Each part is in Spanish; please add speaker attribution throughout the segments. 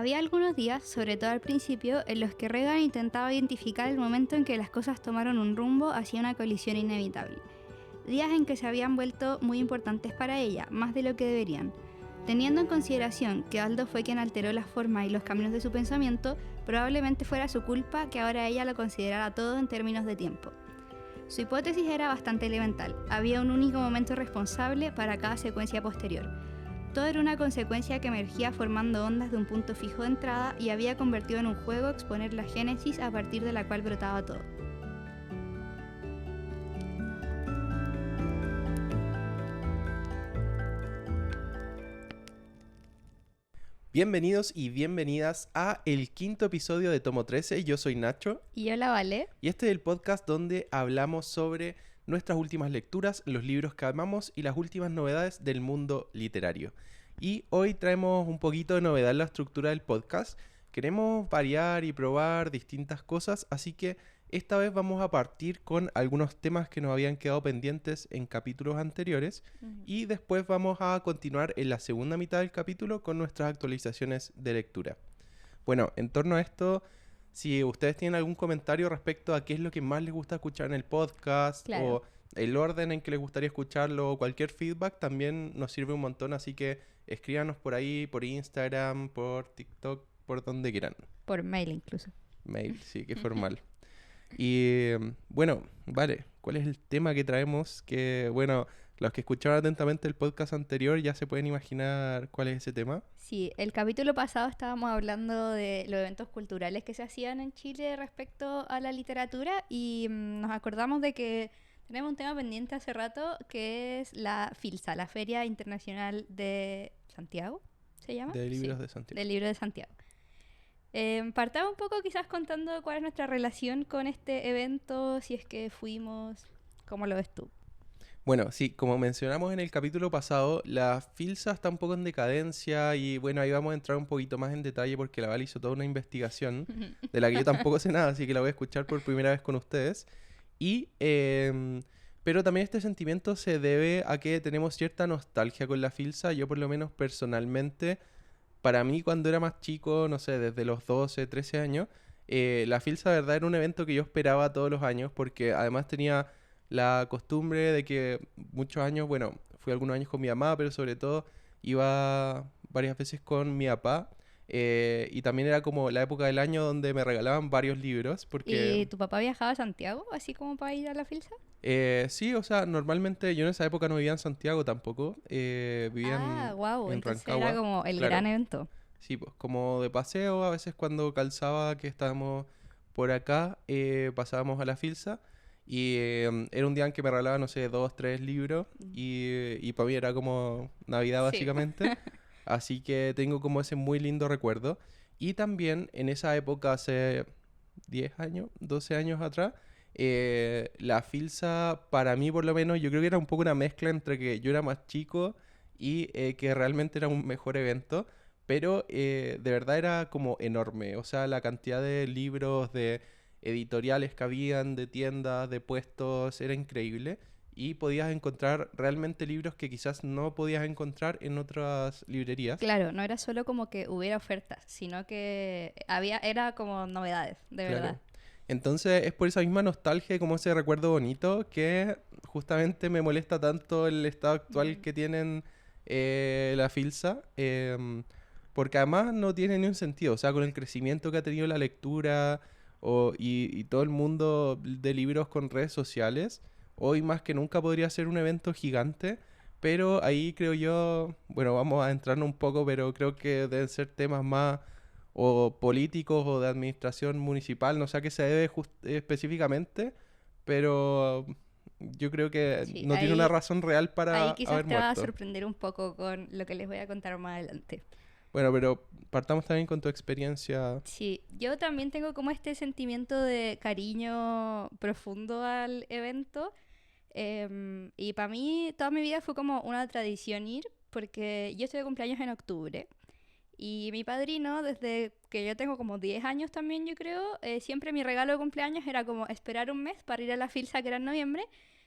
Speaker 1: Había algunos días, sobre todo al principio, en los que Regan intentaba identificar el momento en que las cosas tomaron un rumbo hacia una colisión inevitable. Días en que se habían vuelto muy importantes para ella, más de lo que deberían. Teniendo en consideración que Aldo fue quien alteró la forma y los caminos de su pensamiento, probablemente fuera su culpa que ahora ella lo considerara todo en términos de tiempo. Su hipótesis era bastante elemental, había un único momento responsable para cada secuencia posterior. Todo era una consecuencia que emergía formando ondas de un punto fijo de entrada y había convertido en un juego exponer la génesis a partir de la cual brotaba todo.
Speaker 2: Bienvenidos y bienvenidas a el quinto episodio de Tomo 13. Yo soy Nacho.
Speaker 1: Y yo la Vale.
Speaker 2: Y este es el podcast donde hablamos sobre nuestras últimas lecturas, los libros que amamos y las últimas novedades del mundo literario. Y hoy traemos un poquito de novedad en la estructura del podcast. Queremos variar y probar distintas cosas, así que esta vez vamos a partir con algunos temas que nos habían quedado pendientes en capítulos anteriores y después vamos a continuar en la segunda mitad del capítulo con nuestras actualizaciones de lectura. Bueno, en torno a esto, si ustedes tienen algún comentario respecto a qué es lo que más les gusta escuchar en el podcast,
Speaker 1: Claro,
Speaker 2: o el orden en que les gustaría escucharlo, o cualquier feedback, también nos sirve un montón, así que escríbanos por ahí, por Instagram, por TikTok, por donde quieran.
Speaker 1: por mail incluso.
Speaker 2: Mail, sí, qué formal. Y bueno, vale, ¿cuál es el tema que traemos? Que bueno, los que escucharon atentamente el podcast anterior ya se pueden imaginar cuál es ese tema.
Speaker 1: Sí, el capítulo pasado estábamos hablando de los eventos culturales que se hacían en Chile respecto a la literatura y nos acordamos de que tenemos un tema pendiente hace rato que es la FILSA, la Feria Internacional de Santiago, ¿se llama?
Speaker 2: De libros
Speaker 1: Sí,
Speaker 2: de Santiago.
Speaker 1: del Libro de Santiago. Partamos un poco quizás contando cuál es nuestra relación con este evento, si es que fuimos, ¿cómo lo ves tú?
Speaker 2: Bueno, sí, como mencionamos en el capítulo pasado, la FILSA está un poco en decadencia y bueno, ahí vamos a entrar un poquito más en detalle porque la Val hizo toda una investigación de la que yo tampoco sé nada, así que la voy a escuchar por primera vez con ustedes. Pero también este sentimiento se debe a que tenemos cierta nostalgia con la FILSA. Yo por lo menos personalmente, para mí cuando era más chico, no sé, desde los 12, 13 años, la FILSA de verdad era un evento que yo esperaba todos los años porque además tenía la costumbre de que muchos años, bueno, fui algunos años con mi mamá, pero sobre todo iba varias veces con mi papá. Y también era como la época del año donde me regalaban varios libros, porque
Speaker 1: ¿Y tu papá viajaba a Santiago, así como para ir a la FILSA?
Speaker 2: sí, o sea, normalmente yo en esa época no vivía en Santiago tampoco, vivía
Speaker 1: Ah, wow,
Speaker 2: en
Speaker 1: entonces era
Speaker 2: Rancagua,
Speaker 1: como el
Speaker 2: claro.
Speaker 1: gran evento.
Speaker 2: Sí, pues como de paseo, a veces cuando calzaba que estábamos por acá, pasábamos a la Filsa y era un día en que me regalaban, no sé, 2, 3 libros y para mí era como Navidad
Speaker 1: Sí.
Speaker 2: básicamente, así que tengo como ese muy lindo recuerdo. Y también en esa época, hace 10 años, 12 años atrás, la Filsa para mí por lo menos yo creo que era un poco una mezcla entre que yo era más chico y que realmente era un mejor evento. Pero de verdad era como enorme. O sea, la cantidad de libros, de editoriales que habían, de tiendas, de puestos, era increíble. Y podías encontrar realmente libros que quizás no podías encontrar en otras librerías.
Speaker 1: Claro, no era solo como que hubiera ofertas, sino que era como novedades, de verdad.
Speaker 2: Claro. Entonces es por esa misma nostalgia y como ese recuerdo bonito que justamente me molesta tanto el estado actual que tienen la Filsa. Porque además no tiene ni un sentido. O sea, con el crecimiento que ha tenido la lectura y todo el mundo de libros con redes sociales, hoy más que nunca podría ser un evento gigante. Pero ahí creo yo, bueno, vamos a entrarnos un poco, pero creo que deben ser temas más o políticos o de administración municipal, no sé a qué se debe específicamente, pero yo creo que
Speaker 1: Sí,
Speaker 2: no tiene una razón real para
Speaker 1: ahí quizás
Speaker 2: haber
Speaker 1: te va a
Speaker 2: muerto.
Speaker 1: sorprender un poco con lo que les voy a contar más adelante.
Speaker 2: Bueno, pero partamos también con tu experiencia.
Speaker 1: Sí, yo también tengo como este sentimiento de cariño profundo al evento. Y para mí toda mi vida fue como una tradición ir, porque yo estoy de cumpleaños en octubre. Y mi padrino, desde que yo tengo como 10 años también, yo creo, siempre mi regalo de cumpleaños era como esperar un mes para ir a la Filsa, que era en noviembre,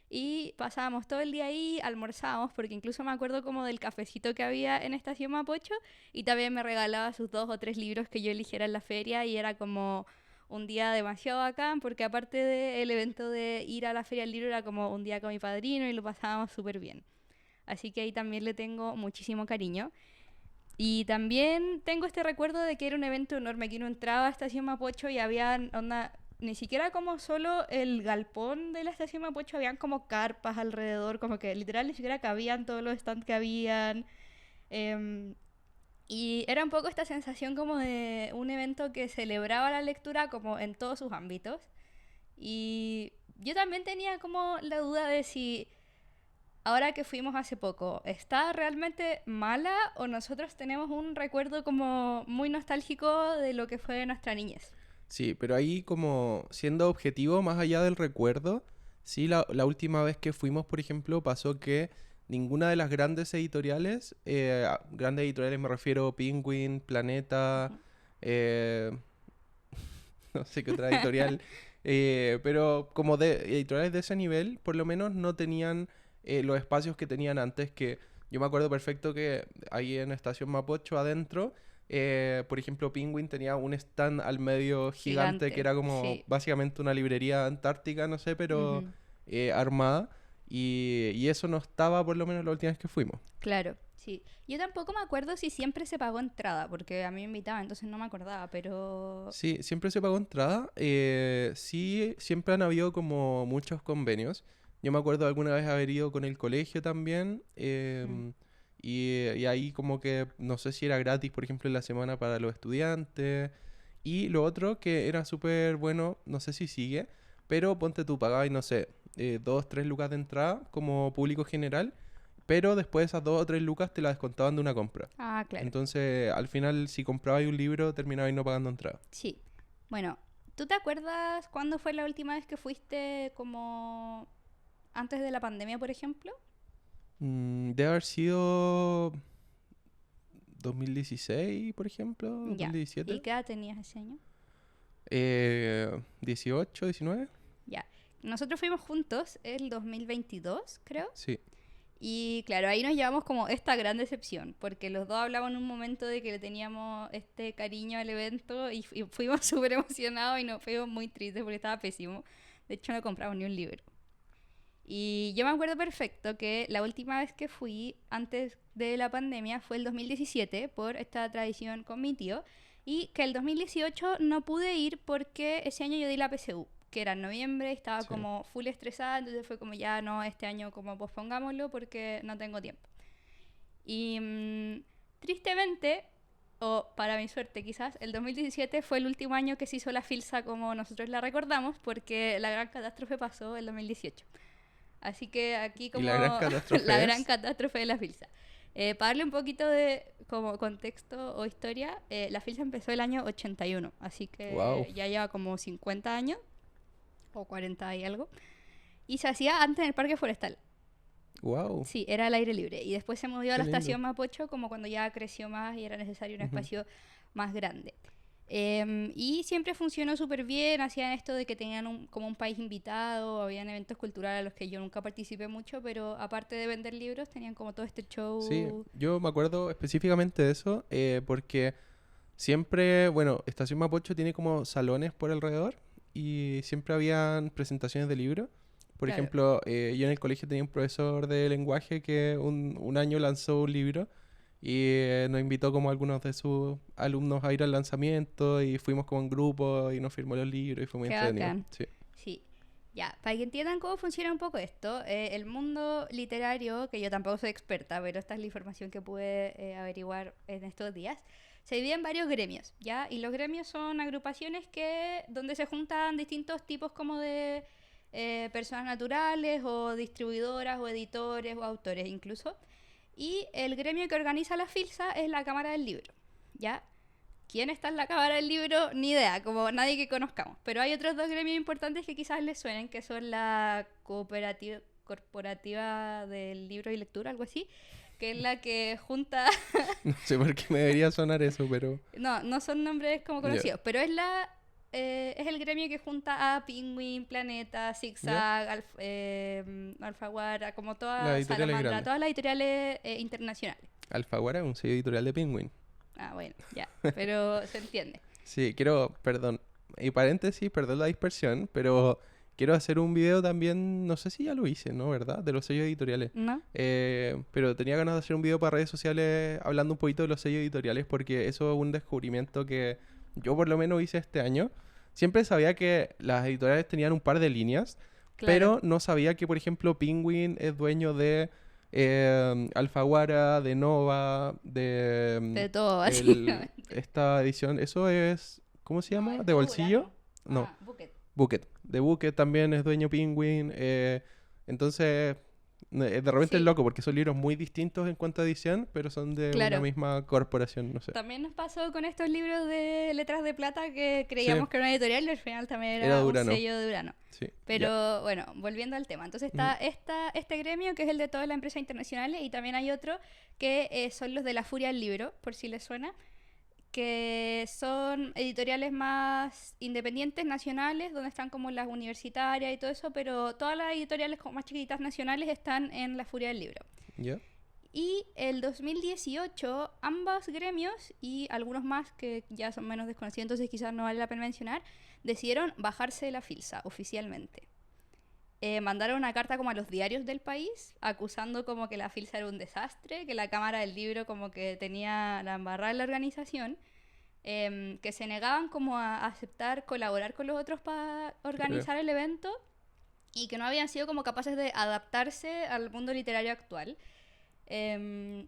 Speaker 1: y pasábamos todo el día ahí, almorzábamos, porque incluso me acuerdo como del cafecito que había en Estación Mapocho, y también me regalaba sus 2 o 3 libros que yo eligiera en la feria, y era como un día demasiado bacán, porque aparte del evento de ir a la feria del libro, era como un día con mi padrino y lo pasábamos súper bien. Así que ahí también le tengo muchísimo cariño. Y también tengo este recuerdo de que era un evento enorme, que uno entraba a Estación Mapocho y había onda, ni siquiera como solo el galpón de la Estación Mapocho, habían como carpas alrededor, como que literal ni siquiera cabían todos los stands que habían. Em, y era un poco esta sensación como de un evento que celebraba la lectura como en todos sus ámbitos. Y yo también tenía como la duda de si ahora que fuimos hace poco, ¿está realmente mala o nosotros tenemos un recuerdo como muy nostálgico de lo que fue nuestra niñez?
Speaker 2: Sí, pero ahí como siendo objetivo, más allá del recuerdo, sí, la última vez que fuimos, por ejemplo, pasó que ninguna de las grandes editoriales me refiero, Penguin, Planeta,
Speaker 1: Ujú.
Speaker 2: eh, no sé qué otra editorial, pero como de editoriales de ese nivel, por lo menos no tenían los espacios que tenían antes, que yo me acuerdo perfecto que ahí en Estación Mapocho adentro, por ejemplo, Penguin tenía un stand al medio gigante que
Speaker 1: Gigante,
Speaker 2: era como
Speaker 1: sí.
Speaker 2: básicamente una librería antártica, no sé, pero
Speaker 1: Ujú.
Speaker 2: armada, y eso no estaba por lo menos la última vez que fuimos.
Speaker 1: Claro, sí. Yo tampoco me acuerdo si siempre se pagó entrada, porque a mí me invitaban, entonces no me acordaba, pero...
Speaker 2: Sí, siempre se pagó entrada. Sí, siempre han habido como muchos convenios. Yo me acuerdo alguna vez haber ido con el colegio también.
Speaker 1: Mm.
Speaker 2: Y ahí como que no sé si era gratis, por ejemplo, en la semana para los estudiantes. Y lo otro que era súper bueno, no sé si sigue, pero ponte tú, pagabas, no sé, 2, 3 lucas de entrada como público general, pero después esas 2 o 3 lucas te las descontaban de una compra.
Speaker 1: Ah, claro.
Speaker 2: Entonces, al final, si comprabas un libro, terminabas no pagando entrada.
Speaker 1: Sí. Bueno, ¿tú te acuerdas cuándo fue la última vez que fuiste como antes de la pandemia, por ejemplo?
Speaker 2: Debe haber sido 2016, por ejemplo,
Speaker 1: Ya. ¿Y
Speaker 2: 2017.
Speaker 1: qué edad tenías ese año?
Speaker 2: 18, 19.
Speaker 1: Ya. Nosotros fuimos juntos el 2022, creo.
Speaker 2: Sí,
Speaker 1: Y claro, ahí nos llevamos como esta gran decepción, porque los dos hablamos en un momento de que le teníamos este cariño al evento y fuimos súper emocionados y nos fuimos muy tristes porque estaba pésimo. De hecho, no compramos ni un libro. Y yo me acuerdo perfecto que la última vez que fui antes de la pandemia fue el 2017 por esta tradición con mi tío y que el 2018 no pude ir porque ese año yo di la PSU, que era en noviembre, estaba
Speaker 2: sí.
Speaker 1: como full estresada, entonces fue como ya no, este año como pospongámoslo porque no tengo tiempo. Y tristemente, o para mi suerte quizás, el 2017 fue el último año que se hizo la FILSA como nosotros la recordamos porque la gran catástrofe pasó el 2018. Así que aquí
Speaker 2: Y
Speaker 1: como
Speaker 2: la gran
Speaker 1: la
Speaker 2: catástrofe
Speaker 1: gran
Speaker 2: es.
Speaker 1: catástrofe de la FILSA. Para darle un poquito de como contexto o historia, la FILSA empezó el año 81, así
Speaker 2: Wow,
Speaker 1: que ya lleva como 50 años, o 40 y algo, y se hacía antes en el Parque Forestal.
Speaker 2: wow,
Speaker 1: Sí, era al aire libre. Y después se movió a
Speaker 2: qué
Speaker 1: la
Speaker 2: lindo.
Speaker 1: estación Mapocho como cuando ya creció más y era necesario un
Speaker 2: Ujú.
Speaker 1: espacio más grande. Y siempre funcionó súper bien, hacían esto de que tenían como un país invitado, habían eventos culturales a los que yo nunca participé mucho, pero aparte de vender libros tenían como todo este
Speaker 2: Sí,
Speaker 1: show.
Speaker 2: yo me acuerdo específicamente de eso, porque siempre, bueno, Estación Mapocho tiene como salones por alrededor y siempre habían presentaciones de libros. Por
Speaker 1: Claro,
Speaker 2: ejemplo, yo en el colegio tenía un profesor de lenguaje que un año lanzó un libro y nos invitó como algunos de sus alumnos a ir al lanzamiento y fuimos como en grupo y nos firmó los libros y fue muy
Speaker 1: qué
Speaker 2: entretenido.
Speaker 1: bacán.
Speaker 2: Sí,
Speaker 1: Sí. Ya, para que entiendan cómo funciona un poco esto, el mundo literario, que yo tampoco soy experta, pero esta es la información que pude averiguar en estos días, se divide en varios gremios, ¿ya? Y los gremios son agrupaciones donde se juntan distintos tipos como de personas naturales o distribuidoras o editores o autores incluso. Y el gremio que organiza la FILSA es la Cámara del Libro, ¿ya? ¿Quién está en la Cámara del Libro? Ni idea, como nadie que conozcamos. Pero hay otros dos gremios importantes que quizás les suenen, que son la cooperativa corporativa del libro y lectura, algo así, que es la que junta...
Speaker 2: no sé por qué me debería sonar eso, pero
Speaker 1: no, no son nombres como
Speaker 2: ya.
Speaker 1: conocidos, pero es la es el gremio que junta a Penguin, Planeta, Zigzag, Alfaguara, como
Speaker 2: Las
Speaker 1: todas,
Speaker 2: editoriales
Speaker 1: Salamandra,
Speaker 2: grandes.
Speaker 1: todas las editoriales internacionales.
Speaker 2: Alfaguara es un sello editorial de Penguin.
Speaker 1: Ah, bueno, ya, pero se entiende.
Speaker 2: Sí, perdón, y paréntesis, perdón la dispersión, pero quiero hacer un video también, no sé si ya lo hice, ¿no? ¿Verdad? De los sellos editoriales.
Speaker 1: ¿No?
Speaker 2: Pero tenía ganas de hacer un video para redes sociales hablando un poquito de los sellos editoriales porque eso es un descubrimiento que yo por lo menos hice este año. Siempre sabía que las editoriales tenían un par de líneas,
Speaker 1: Claro.
Speaker 2: pero no sabía que, por ejemplo, Penguin es dueño de Alfaguara, de Nova,
Speaker 1: De todo,
Speaker 2: el-
Speaker 1: básicamente.
Speaker 2: esta edición. Eso es, ¿cómo se llama?
Speaker 1: No, es
Speaker 2: ¿De
Speaker 1: todo
Speaker 2: bolsillo?
Speaker 1: Urano.
Speaker 2: No,
Speaker 1: Ah, Bucket.
Speaker 2: Bucket. De Bucket también es dueño Penguin. Entonces, de repente es
Speaker 1: Sí.
Speaker 2: loco porque son libros muy distintos en cuanto a edición, pero son de una
Speaker 1: Claro.
Speaker 2: misma corporación, no sé.
Speaker 1: También nos pasó con estos libros de letras de plata que creíamos
Speaker 2: Sí.
Speaker 1: que era una editorial y al final también
Speaker 2: Era
Speaker 1: era
Speaker 2: de
Speaker 1: un
Speaker 2: Urano.
Speaker 1: sello de Urano.
Speaker 2: Sí,
Speaker 1: Pero
Speaker 2: ya.
Speaker 1: bueno, volviendo al tema. Entonces está este gremio que es el de todas las empresas internacionales y también hay otro que son los de la Furia del Libro, por si les suena, que son editoriales más independientes, nacionales, donde están como las universitarias y todo eso, pero todas las editoriales como más chiquititas nacionales están en la Furia del Libro.
Speaker 2: ¿Ya?
Speaker 1: Y el 2018, ambos gremios y algunos más que ya son menos desconocidos, entonces quizás no vale la pena mencionar, decidieron bajarse de la filsa oficialmente. Mandaron una carta como a los diarios del país, acusando como que la filsa era un desastre, que la Cámara del Libro como que tenía la embarrada en la organización, que se negaban como a aceptar colaborar con los otros para organizar el evento y que no habían sido como capaces de adaptarse al mundo literario actual.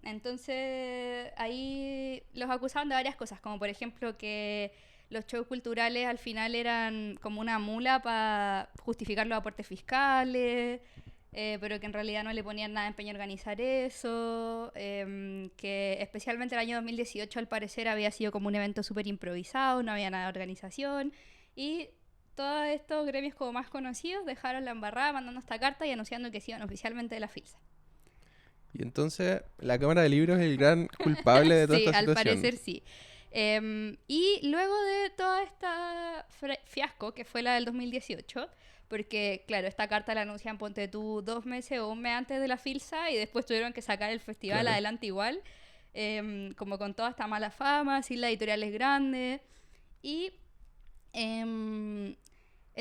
Speaker 1: Entonces ahí los acusaban de varias cosas, como por ejemplo que los shows culturales al final eran como una mula para justificar los aportes fiscales, pero que en realidad no le ponían nada de empeño a organizar eso, que especialmente el año 2018 al parecer había sido como un evento súper improvisado, no había nada de organización y todos estos gremios como más conocidos dejaron la embarrada mandando esta carta y anunciando que se iban oficialmente de la filsa.
Speaker 2: Y entonces la Cámara de Libros es el gran culpable de toda
Speaker 1: Sí,
Speaker 2: esta
Speaker 1: al
Speaker 2: situación.
Speaker 1: parecer sí. Y luego de toda esta fiasco, que fue la del 2018, porque claro, esta carta la anuncian, ponte tú, 2 meses o un mes antes de la filsa y después tuvieron que sacar el festival
Speaker 2: Claro.
Speaker 1: adelante igual, como con toda esta mala fama, sin la editorial es grande. Y el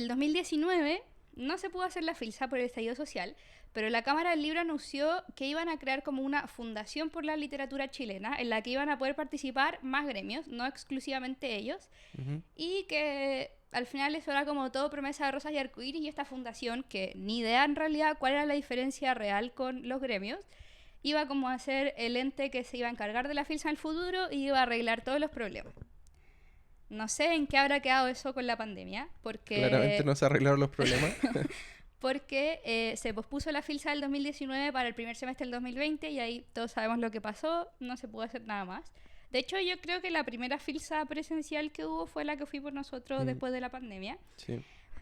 Speaker 1: 2019 no se pudo hacer la filsa por el estallido social, pero la Cámara del Libro anunció que iban a crear como una fundación por la literatura chilena en la que iban a poder participar más gremios, no exclusivamente ellos,
Speaker 2: Ujú.
Speaker 1: y que al final eso era como todo promesa de rosas y arcoíris y esta fundación, que ni idea en realidad cuál era la diferencia real con los gremios, iba como a ser el ente que se iba a encargar de la filsa en el futuro y iba a arreglar todos los problemas. No sé en qué habrá quedado eso con la pandemia,
Speaker 2: Claramente no se arreglaron los problemas.
Speaker 1: porque se pospuso la filsa del 2019 para el primer semestre del 2020 y ahí todos sabemos lo que pasó, no se pudo hacer nada más. De hecho, yo creo que la primera filsa presencial que hubo fue la que fuimos nosotros
Speaker 2: Mm.
Speaker 1: después de la pandemia.
Speaker 2: Sí.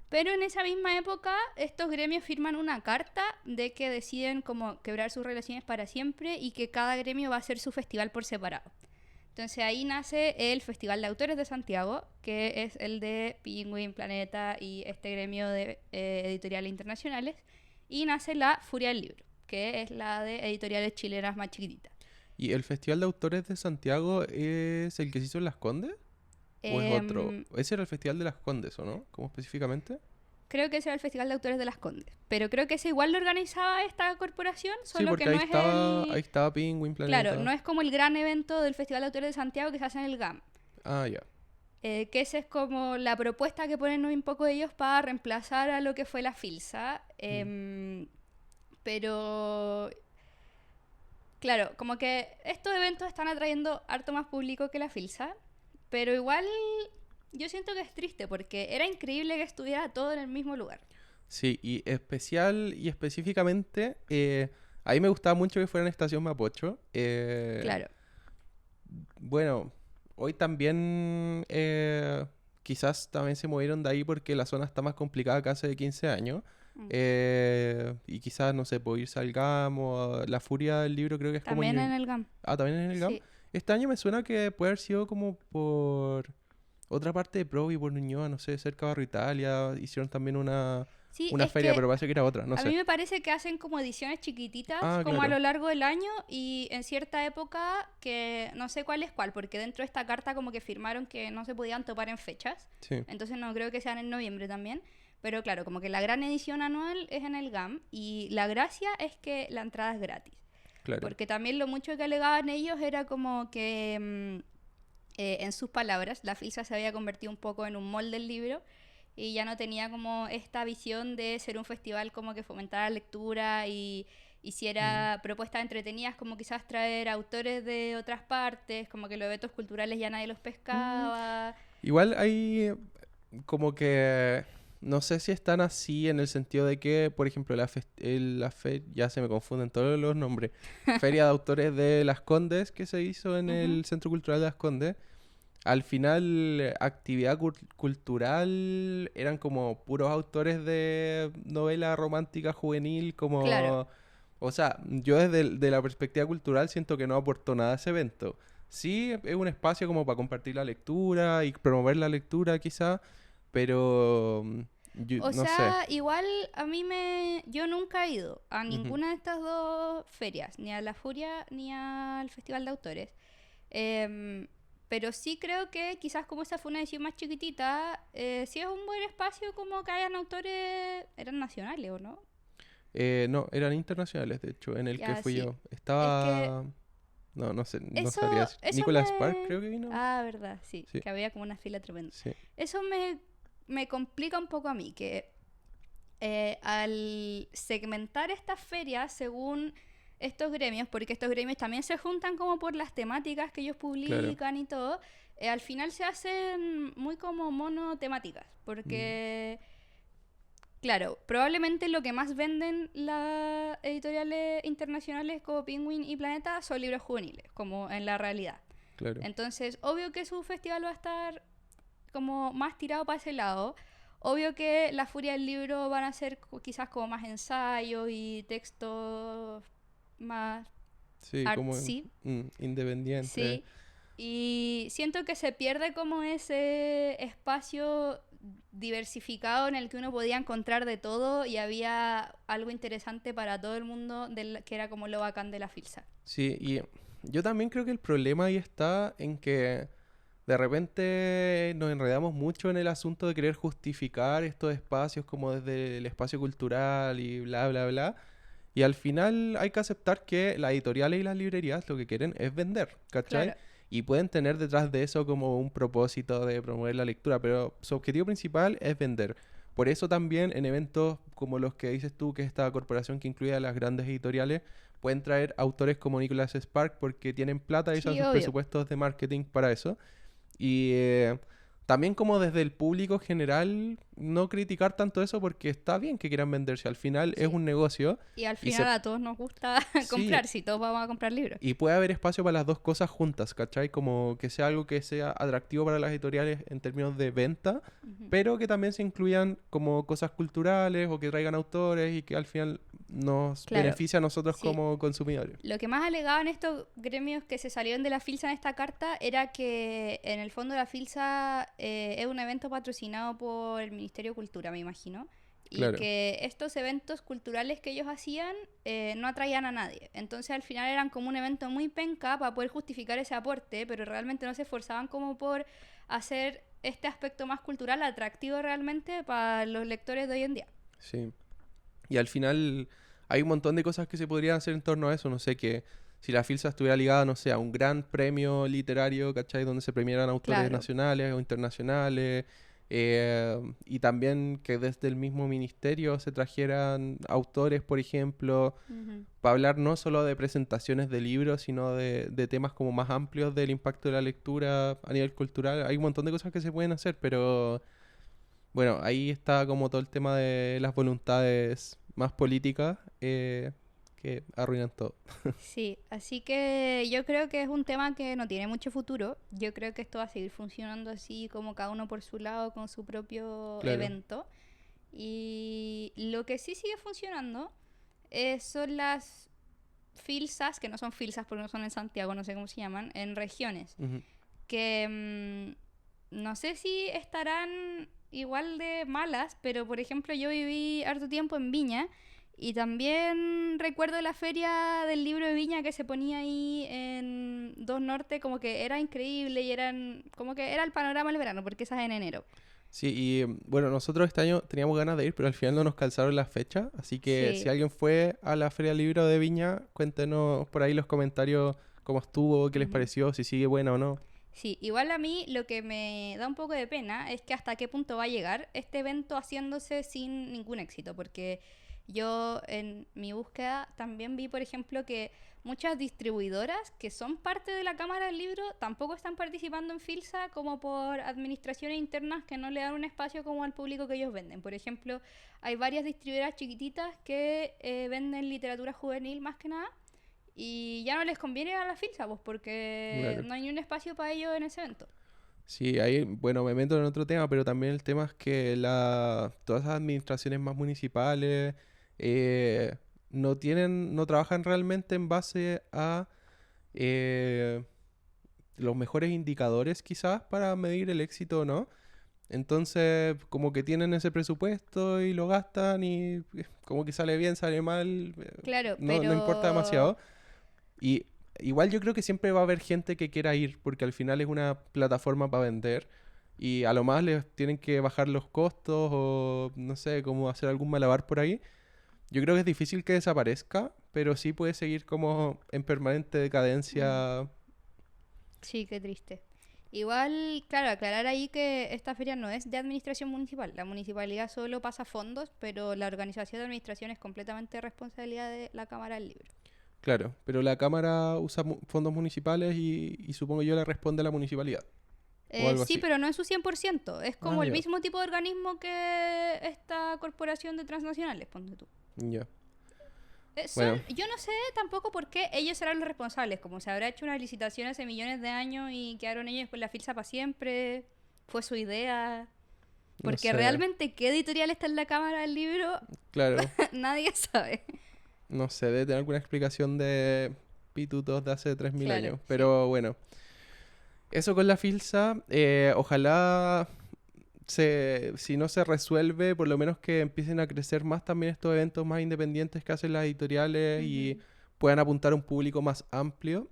Speaker 1: Pero en esa misma época, estos gremios firman una carta de que deciden como quebrar sus relaciones para siempre y que cada gremio va a hacer su festival por separado. Entonces ahí nace el Festival de Autores de Santiago, que es el de Penguin, Planeta y este gremio de editoriales internacionales. Y nace la Furia del Libro, que es la de editoriales chilenas más chiquititas.
Speaker 2: ¿Y el Festival de Autores de Santiago es el que se hizo en Las Condes? ¿O es otro? Ese era el Festival de Las Condes, ¿o no? ¿Cómo específicamente?
Speaker 1: Creo que ese era el Festival de Autores de Las Condes. Pero creo que ese igual lo organizaba esta corporación,
Speaker 2: Sí,
Speaker 1: solo
Speaker 2: porque
Speaker 1: que no
Speaker 2: ahí
Speaker 1: es
Speaker 2: ahí estaba Penguin, Planeta.
Speaker 1: Claro, no es como el gran evento del Festival de Autores de Santiago que se hace en el GAM.
Speaker 2: Ah, ya.
Speaker 1: Que esa es como la propuesta que ponen un poco ellos para reemplazar a lo que fue la filsa. Pero, claro, como que estos eventos están atrayendo harto más público que la filsa. Pero igual yo siento que es triste porque era increíble que estuviera todo en el mismo lugar.
Speaker 2: Sí, y especial y específicamente, a mí me gustaba mucho que fuera en Estación Mapocho.
Speaker 1: Claro.
Speaker 2: Bueno, hoy también quizás también se movieron de ahí porque la zona está más complicada que hace 15 años. Y quizás, no sé, puedo irse al GAM o a La Furia del Libro, creo que es como
Speaker 1: También en el GAM.
Speaker 2: Ah, también en el GAM.
Speaker 1: Sí.
Speaker 2: Este año me suena que puede haber sido como por otra parte de Provi por Ñuñoa, no sé, cerca de Barrio Italia, hicieron también una
Speaker 1: Sí,
Speaker 2: una
Speaker 1: es
Speaker 2: feria,
Speaker 1: que
Speaker 2: pero parece que era otra, no
Speaker 1: a mí
Speaker 2: sé.
Speaker 1: me parece que hacen como ediciones chiquititas,
Speaker 2: Ah,
Speaker 1: como a
Speaker 2: claro.
Speaker 1: lo largo del año y en cierta época que no sé cuál es cuál, porque dentro de esta carta como que firmaron que no se podían topar en fechas,
Speaker 2: Sí,
Speaker 1: entonces no creo que sean en noviembre también, pero claro, como que la gran edición anual es en el GAM y la gracia es que la entrada es gratis,
Speaker 2: claro.
Speaker 1: porque también lo mucho que alegaban ellos era como que, en sus palabras, la FILSA se había convertido un poco en un molde del libro y ya no tenía como esta visión de ser un festival como que fomentara la lectura y
Speaker 2: Mm.
Speaker 1: hiciera propuestas entretenidas como quizás traer autores de otras partes, como que los eventos culturales ya nadie los
Speaker 2: Mm.
Speaker 1: pescaba.
Speaker 2: Igual hay como que no sé si están así en el sentido de que, por ejemplo, ya se me confunden todos los nombres. Feria de Autores de Las Condes que se hizo en
Speaker 1: Ujú.
Speaker 2: el Centro Cultural de Las Condes. Al final, actividad cultural eran como puros autores de novela romántica juvenil,
Speaker 1: Claro,
Speaker 2: como... O sea, yo desde de la perspectiva cultural siento que no aportó nada a ese evento. Sí, es un espacio como para compartir la lectura y promover la lectura quizá, pero
Speaker 1: o
Speaker 2: no sé.
Speaker 1: sea, igual yo nunca he ido a
Speaker 2: Ujú.
Speaker 1: ninguna de estas dos ferias, ni a La Furia ni al Festival de Autores. Em, pero sí creo que quizás como esa fue una edición más chiquitita, sí es un buen espacio como que hayan autores, eran nacionales o no.
Speaker 2: No, eran internacionales, de hecho, en el que
Speaker 1: Ya,
Speaker 2: fui
Speaker 1: sí.
Speaker 2: yo.
Speaker 1: Es que
Speaker 2: Estaba... No, no sé, no
Speaker 1: eso,
Speaker 2: sabría decir.
Speaker 1: eso
Speaker 2: Nicolas Spark
Speaker 1: me...
Speaker 2: creo que vino.
Speaker 1: Ah, verdad, sí,
Speaker 2: Sí,
Speaker 1: que había como una fila tremenda.
Speaker 2: sí,
Speaker 1: Eso me complica un poco a mí, que al segmentar estas ferias según estos gremios, porque estos gremios también se juntan como por las temáticas que ellos
Speaker 2: claro.
Speaker 1: publican y todo, al final se hacen muy como monotemáticas,
Speaker 2: Mm,
Speaker 1: porque, claro, probablemente lo que más venden las editoriales internacionales como Penguin y Planeta son libros juveniles, como en la realidad.
Speaker 2: claro.
Speaker 1: Entonces, obvio que su festival va a estar como más tirado para ese lado. Obvio que la furia del libro van a ser quizás como más ensayos y textos más
Speaker 2: Sí, como
Speaker 1: artsy,
Speaker 2: independiente.
Speaker 1: sí. Y siento que se pierde como ese espacio diversificado en el que uno podía encontrar de todo y había algo interesante para todo el mundo que era como lo bacán de la FILSA.
Speaker 2: Sí, y yo también creo que el problema ahí está en que de repente nos enredamos mucho en el asunto de querer justificar estos espacios como desde el espacio cultural y bla, bla, bla. Y al final hay que aceptar que las editoriales y las librerías lo que quieren es vender, ¿cachai?
Speaker 1: Claro,
Speaker 2: Y pueden tener detrás de eso como un propósito de promover la lectura, pero su objetivo principal es vender. Por eso también en eventos como los que dices tú, que es esta corporación que incluye a las grandes editoriales, pueden traer autores como Nicholas Spark porque tienen plata y usan
Speaker 1: sí,
Speaker 2: sus
Speaker 1: obvio.
Speaker 2: presupuestos de marketing para eso. Y también como desde el público general, no criticar tanto eso porque está bien que quieran venderse. Al final es
Speaker 1: Sí.
Speaker 2: un negocio
Speaker 1: Y al
Speaker 2: y
Speaker 1: final a todos nos gusta
Speaker 2: sí,
Speaker 1: comprar, si todos vamos a comprar libros.
Speaker 2: y puede haber espacio para las dos cosas juntas, ¿cachai? Como que sea algo que sea atractivo para las editoriales en términos de venta,
Speaker 1: Ujú.
Speaker 2: pero que también se incluyan como cosas culturales o que traigan autores y que al final nos
Speaker 1: Claro,
Speaker 2: beneficia a nosotros
Speaker 1: sí.
Speaker 2: como consumidores.
Speaker 1: Lo que más alegaban estos gremios que se salieron de la FILSA en esta carta era que en el fondo la FILSA es un evento patrocinado por el Ministerio de Cultura, me imagino, y
Speaker 2: Claro,
Speaker 1: que estos eventos culturales que ellos hacían no atraían a nadie. Entonces al final eran como un evento muy penca para poder justificar ese aporte, pero realmente no se esforzaban como por hacer este aspecto más cultural atractivo realmente para los lectores de hoy en día.
Speaker 2: sí. Y al final hay un montón de cosas que se podrían hacer en torno a eso. No sé, que si la FILSA estuviera ligada, no sé, a un gran premio literario, ¿cachai? Donde se premiaran autores
Speaker 1: Claro.
Speaker 2: nacionales o internacionales. Y también que desde el mismo ministerio se trajeran autores, por ejemplo,
Speaker 1: Ujú.
Speaker 2: para hablar no solo de presentaciones de libros, sino de temas como más amplios del impacto de la lectura a nivel cultural. Hay un montón de cosas que se pueden hacer, pero bueno, ahí está como todo el tema de las voluntades más políticas que arruinan todo.
Speaker 1: Sí, así que yo creo que es un tema que no tiene mucho futuro. Yo creo que esto va a seguir funcionando así como cada uno por su lado con su propio
Speaker 2: Claro.
Speaker 1: evento. Y lo que sí sigue funcionando son las filsas, que no son filsas porque no son en Santiago, no sé cómo se llaman, en regiones.
Speaker 2: Ujú.
Speaker 1: Que no sé si estarán igual de malas, pero por ejemplo yo viví harto tiempo en Viña y también recuerdo la feria del libro de Viña que se ponía ahí en Dos Norte, como que era increíble y como que era el panorama del verano, porque esa es en enero.
Speaker 2: Sí, y bueno, nosotros este año teníamos ganas de ir, pero al final no nos calzaron las fechas. Así que si
Speaker 1: Sí.
Speaker 2: alguien fue a la Feria del Libro de Viña, cuéntenos por ahí los comentarios cómo estuvo, qué les
Speaker 1: Ujú.
Speaker 2: pareció, si sigue buena o no.
Speaker 1: Sí, igual a mí lo que me da un poco de pena es que hasta qué punto va a llegar este evento haciéndose sin ningún éxito, porque yo en mi búsqueda también vi, por ejemplo, que muchas distribuidoras que son parte de la Cámara del Libro tampoco están participando en Filsa como por administraciones internas que no le dan un espacio como al público que ellos venden. Por ejemplo, hay varias distribuidoras chiquititas que venden literatura juvenil más que nada y ya no les conviene a la Filsa, pues porque
Speaker 2: Claro.
Speaker 1: no hay ni un espacio para ellos en ese evento.
Speaker 2: Sí, ahí, bueno, me meto en otro tema, pero también el tema es que todas las administraciones más municipales eh, no trabajan realmente en base a eh, los mejores indicadores quizás para medir el éxito o no. Entonces, como que tienen ese presupuesto y lo gastan y como que sale bien, sale mal,
Speaker 1: Claro,
Speaker 2: no importa
Speaker 1: pero
Speaker 2: demasiado. Y igual yo creo que siempre va a haber gente que quiera ir, porque al final es una plataforma para vender. Y a lo más les tienen que bajar los costos o no sé, cómo hacer algún malabar por ahí. Yo creo que es difícil que desaparezca, pero sí puede seguir como en permanente decadencia.
Speaker 1: sí, qué triste. Igual, claro, aclarar ahí que esta feria no es de administración municipal. La municipalidad solo pasa fondos, pero la organización de administración es completamente responsabilidad de la Cámara del Libro.
Speaker 2: Claro, pero la Cámara usa fondos municipales y supongo yo le responde a la municipalidad o algo
Speaker 1: Sí,
Speaker 2: así.
Speaker 1: pero no en su 100%. Es
Speaker 2: Ah,
Speaker 1: como el
Speaker 2: ya,
Speaker 1: mismo tipo de organismo que esta corporación de transnacionales, ponte tú.
Speaker 2: ya.
Speaker 1: Son,
Speaker 2: Bueno,
Speaker 1: yo no sé tampoco por qué ellos serán los responsables, como se habrá hecho una licitación hace millones de años y quedaron ellos con la filsa para siempre, fue su idea,
Speaker 2: no
Speaker 1: porque
Speaker 2: sé.
Speaker 1: realmente qué editorial está en la cámara del libro,
Speaker 2: Claro,
Speaker 1: nadie sabe.
Speaker 2: no sé, debe tener alguna explicación de pitutos de hace 3000
Speaker 1: Claro,
Speaker 2: años.
Speaker 1: sí.
Speaker 2: Pero bueno, eso con la Filsa. Ojalá si no se resuelve, por lo menos que empiecen a crecer más también estos eventos más independientes que hacen las editoriales y
Speaker 1: Ujú.
Speaker 2: puedan apuntar a un público más amplio.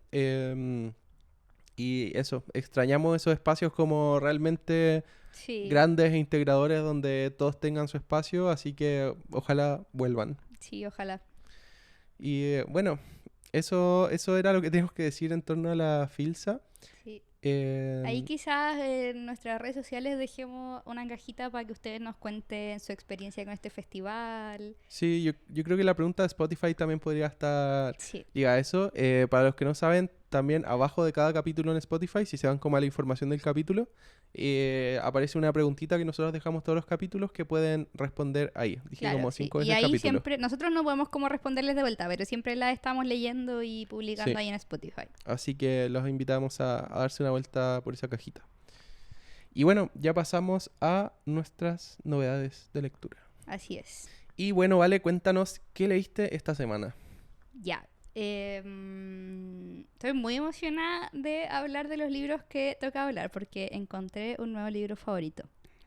Speaker 2: Y eso, extrañamos esos espacios como realmente
Speaker 1: Sí,
Speaker 2: grandes e integradores donde todos tengan su espacio, así que ojalá vuelvan.
Speaker 1: sí, ojalá.
Speaker 2: Y bueno, eso era lo que tenemos que decir en torno a la Filsa.
Speaker 1: Sí. Ahí
Speaker 2: Eh,
Speaker 1: quizás en nuestras redes sociales dejemos una cajita para que ustedes nos cuenten su experiencia con este festival.
Speaker 2: sí, yo creo que la pregunta de Spotify también podría estar
Speaker 1: Sí,
Speaker 2: ligada a eso. Para los que no saben, también abajo de cada capítulo en Spotify, si se van como a la información del capítulo, aparece una preguntita que nosotros dejamos todos los capítulos que pueden responder ahí. Dije
Speaker 1: claro,
Speaker 2: como
Speaker 1: sí.
Speaker 2: 5
Speaker 1: Y
Speaker 2: veces
Speaker 1: ahí
Speaker 2: capítulo.
Speaker 1: siempre, nosotros no podemos como responderles de vuelta, pero siempre las estamos leyendo y publicando
Speaker 2: Sí,
Speaker 1: ahí en Spotify.
Speaker 2: así que los invitamos a darse una vuelta por esa cajita. Y bueno, ya pasamos a nuestras novedades de lectura.
Speaker 1: Así es.
Speaker 2: Y bueno, vale, cuéntanos qué leíste esta semana.
Speaker 1: Ya. Estoy muy emocionada de hablar de los libros que toca hablar porque encontré un nuevo libro favorito.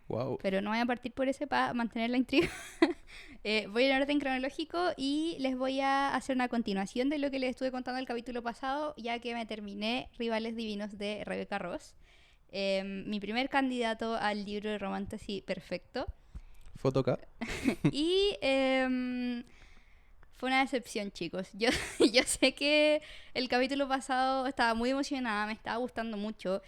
Speaker 2: Wow.
Speaker 1: Pero no voy a partir por ese para mantener la intriga. Voy en orden cronológico y les voy a hacer una continuación de lo que les estuve contando el capítulo pasado, ya que me terminé Rivales Divinos de Rebecca Ross. Mi primer candidato al libro de Romantasy perfecto.
Speaker 2: Fotoca.
Speaker 1: Y fue una decepción, chicos. Yo sé que el capítulo pasado estaba muy emocionada, me estaba gustando mucho.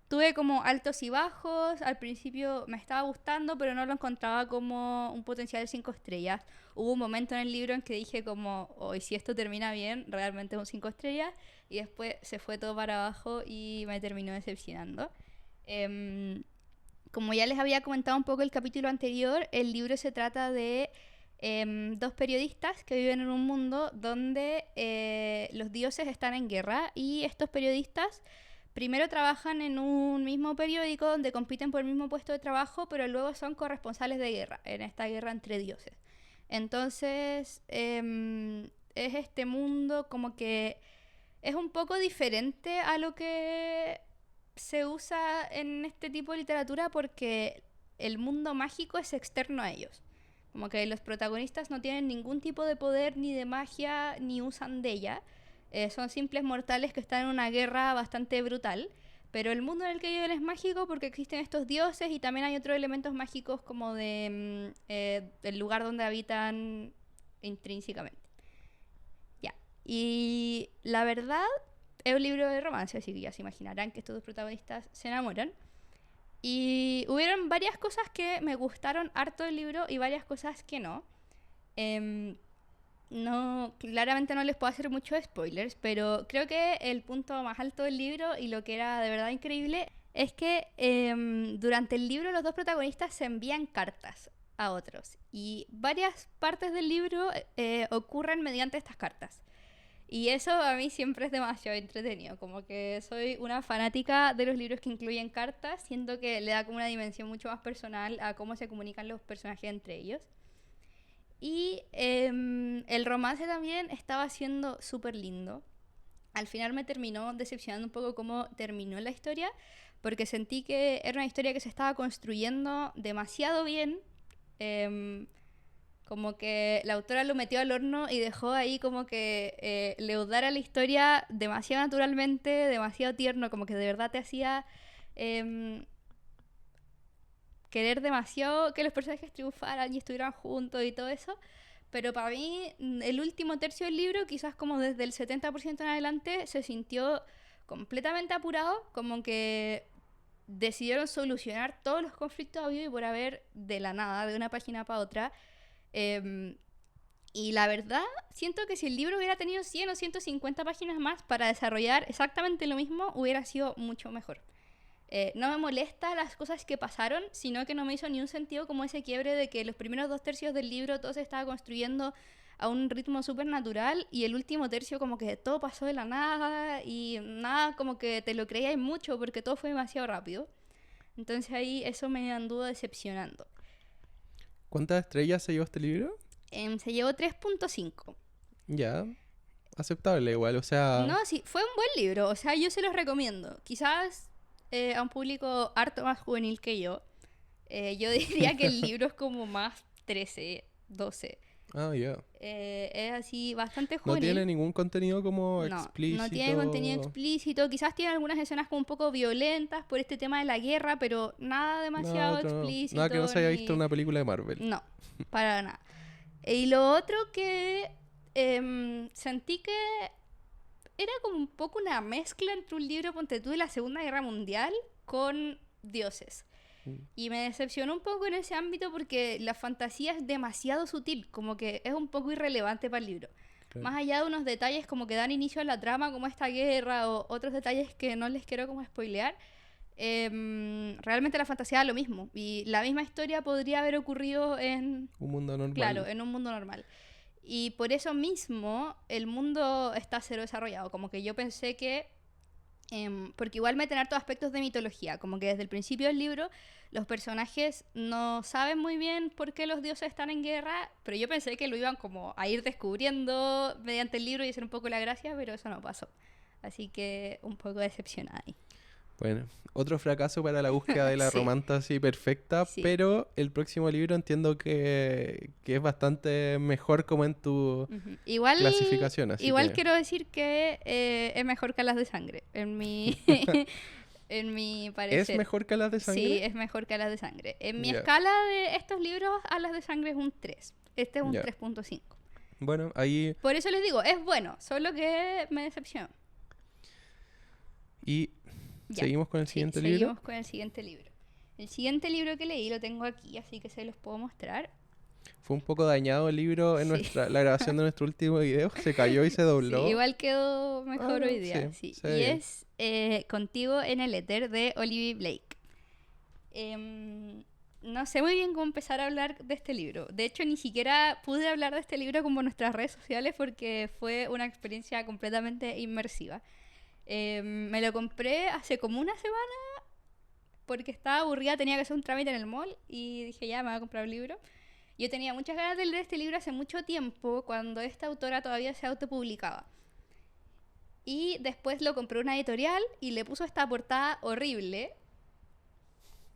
Speaker 1: Tuve como altos y bajos. Al principio me estaba gustando, pero no lo encontraba como un potencial 5 estrellas. Hubo un momento en el libro en que dije como, hoy si esto termina bien, realmente es un 5 estrellas. Y después se fue todo para abajo y me terminó decepcionando. Em, Como ya les había comentado un poco el capítulo anterior, el libro se trata de dos periodistas que viven en un mundo donde los dioses están en guerra y estos periodistas primero trabajan en un mismo periódico donde compiten por el mismo puesto de trabajo, pero luego son corresponsales de guerra, en esta guerra entre dioses. Entonces, es este mundo como que es un poco diferente a lo que se usa en este tipo de literatura porque el mundo mágico es externo a ellos. Como que los protagonistas no tienen ningún tipo de poder ni de magia, ni usan de ella. Son simples mortales que están en una guerra bastante brutal. Pero el mundo en el que viven es mágico porque existen estos dioses y también hay otros elementos mágicos como del lugar donde habitan intrínsecamente. Ya. Y la verdad, es un libro de romance, así que ya se imaginarán que estos dos protagonistas se enamoran. Y hubieron varias cosas que me gustaron harto del libro y varias cosas que no. No, claramente no les puedo hacer muchos spoilers, pero creo que el punto más alto del libro y lo que era de verdad increíble es que durante el libro los dos protagonistas se envían cartas a otros y varias partes del libro ocurren mediante estas cartas. Y eso a mí siempre es demasiado entretenido, como que soy una fanática de los libros que incluyen cartas, siento que le da como una dimensión mucho más personal a cómo se comunican los personajes entre ellos. Y el romance también estaba siendo súper lindo. Al final me terminó decepcionando un poco cómo terminó la historia, porque sentí que era una historia que se estaba construyendo demasiado bien. Como que la autora lo metió al horno y dejó ahí como que leudara la historia demasiado naturalmente, demasiado tierno, como que de verdad te hacía querer demasiado que los personajes triunfaran y estuvieran juntos y todo eso. Pero para mí, el último tercio del libro, quizás como desde el 70% en adelante, se sintió completamente apurado, como que decidieron solucionar todos los conflictos habidos y por haber de la nada, de una página para otra. Y la verdad, siento que si el libro hubiera tenido 100 o 150 páginas más para desarrollar exactamente lo mismo, hubiera sido mucho mejor. No me molesta las cosas que pasaron, sino que no me hizo ni un sentido como ese quiebre de que los primeros 2 tercios del libro todo se estaba construyendo a un ritmo súper natural y el último tercio como que todo pasó de la nada y nada como que te lo creías mucho porque todo fue demasiado rápido. Entonces ahí eso me anduvo decepcionando.
Speaker 2: ¿Cuántas estrellas se llevó este libro?
Speaker 1: Se llevó 3.5.
Speaker 2: Ya, aceptable igual, o sea...
Speaker 1: No, sí, fue un buen libro, o sea, yo se los recomiendo. Quizás a un público harto más juvenil que yo. Yo diría que el libro es como más 13, 12.
Speaker 2: Ah, ya.
Speaker 1: Es así bastante
Speaker 2: No
Speaker 1: juvenil.
Speaker 2: tiene ningún contenido como
Speaker 1: No,
Speaker 2: explícito.
Speaker 1: no tiene contenido explícito. Quizás tiene algunas escenas como un poco violentas por este tema de la guerra, pero nada demasiado explícito.
Speaker 2: Nada que no se haya visto en una película de Marvel.
Speaker 1: No, para nada. Y lo otro que sentí que era como un poco una mezcla entre un libro, ponte tú, de la Segunda Guerra Mundial con dioses. Y me decepcionó un poco en ese ámbito porque la fantasía es demasiado sutil, como que es un poco irrelevante para el libro.
Speaker 2: Claro.
Speaker 1: Más allá de unos detalles como que dan inicio a la trama, como esta guerra, o otros detalles que no les quiero como spoilear, realmente la fantasía da lo mismo. Y la misma historia podría haber ocurrido en...
Speaker 2: Un mundo normal.
Speaker 1: Claro, en un mundo normal. Y por eso mismo el mundo está cero desarrollado. Como que yo pensé que... porque igual meten hartos aspectos de mitología. Como que desde el principio del libro los personajes no saben muy bien por qué los dioses están en guerra, pero yo pensé que lo iban como a ir descubriendo mediante el libro y hacer un poco la gracia, pero eso no pasó. Así que un poco decepcionada ahí.
Speaker 2: Bueno, otro fracaso para la búsqueda de la
Speaker 1: Sí.
Speaker 2: romanta así perfecta,
Speaker 1: Sí.
Speaker 2: pero el próximo libro entiendo que es bastante mejor como en tu
Speaker 1: Igual,
Speaker 2: clasificación. Así
Speaker 1: igual
Speaker 2: que...
Speaker 1: quiero decir que es mejor que Alas de Sangre, en mi, en mi parecer.
Speaker 2: ¿Es mejor que las de sangre?
Speaker 1: Sí, es mejor que Alas de Sangre. En mi
Speaker 2: Ya.
Speaker 1: escala de estos libros, Alas de Sangre es un 3. Este es un
Speaker 2: Ya.
Speaker 1: 3.5.
Speaker 2: Bueno, ahí...
Speaker 1: Por eso les digo, es bueno, solo que me decepcionó.
Speaker 2: Y
Speaker 1: Ya.
Speaker 2: seguimos con el
Speaker 1: Sí,
Speaker 2: siguiente libro.
Speaker 1: seguimos con el siguiente libro. El siguiente libro que leí lo tengo aquí, así que se los puedo mostrar.
Speaker 2: Fue un poco dañado el libro en
Speaker 1: Sí.
Speaker 2: la grabación de nuestro último video. Se cayó y se dobló.
Speaker 1: Sí, igual quedó mejor
Speaker 2: Ah,
Speaker 1: hoy día.
Speaker 2: sí,
Speaker 1: Sí.
Speaker 2: se ve
Speaker 1: Y
Speaker 2: bien.
Speaker 1: es Contigo en el éter de Olivia Blake. No sé muy bien cómo empezar a hablar de este libro. De hecho, ni siquiera pude hablar de este libro como en nuestras redes sociales porque fue una experiencia completamente inmersiva. Me lo compré hace como una semana porque estaba aburrida, tenía que hacer un trámite en el mall y dije, ya, me voy a comprar un libro. Yo tenía muchas ganas de leer este libro hace mucho tiempo, cuando esta autora todavía se autopublicaba. Y después lo compró una editorial y le puso esta portada horrible,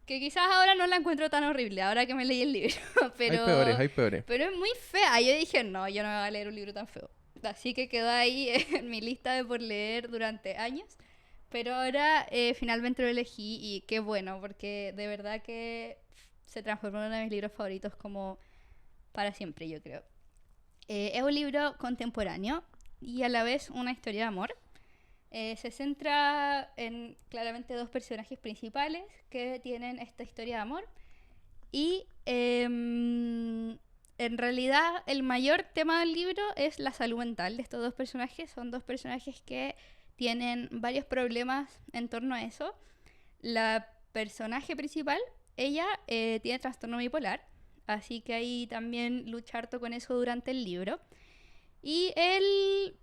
Speaker 1: que quizás ahora no la encuentro tan horrible, ahora que me leí el libro,
Speaker 2: Hay peores,
Speaker 1: pero,
Speaker 2: hay peores.
Speaker 1: pero es muy fea. Yo dije, no, yo no me voy a leer un libro tan feo. Así que quedó ahí en mi lista de por leer durante años. Pero ahora finalmente lo elegí y qué bueno, porque de verdad que se transformó en uno de mis libros favoritos como para siempre, yo creo. Es un libro contemporáneo y a la vez una historia de amor. Se centra en claramente dos personajes principales que tienen esta historia de amor y en realidad el mayor tema del libro es la salud mental de estos dos personajes. Son dos personajes que tienen varios problemas en torno a eso. La personaje principal, ella tiene trastorno bipolar, así que ahí también lucha harto con eso durante el libro. Y él,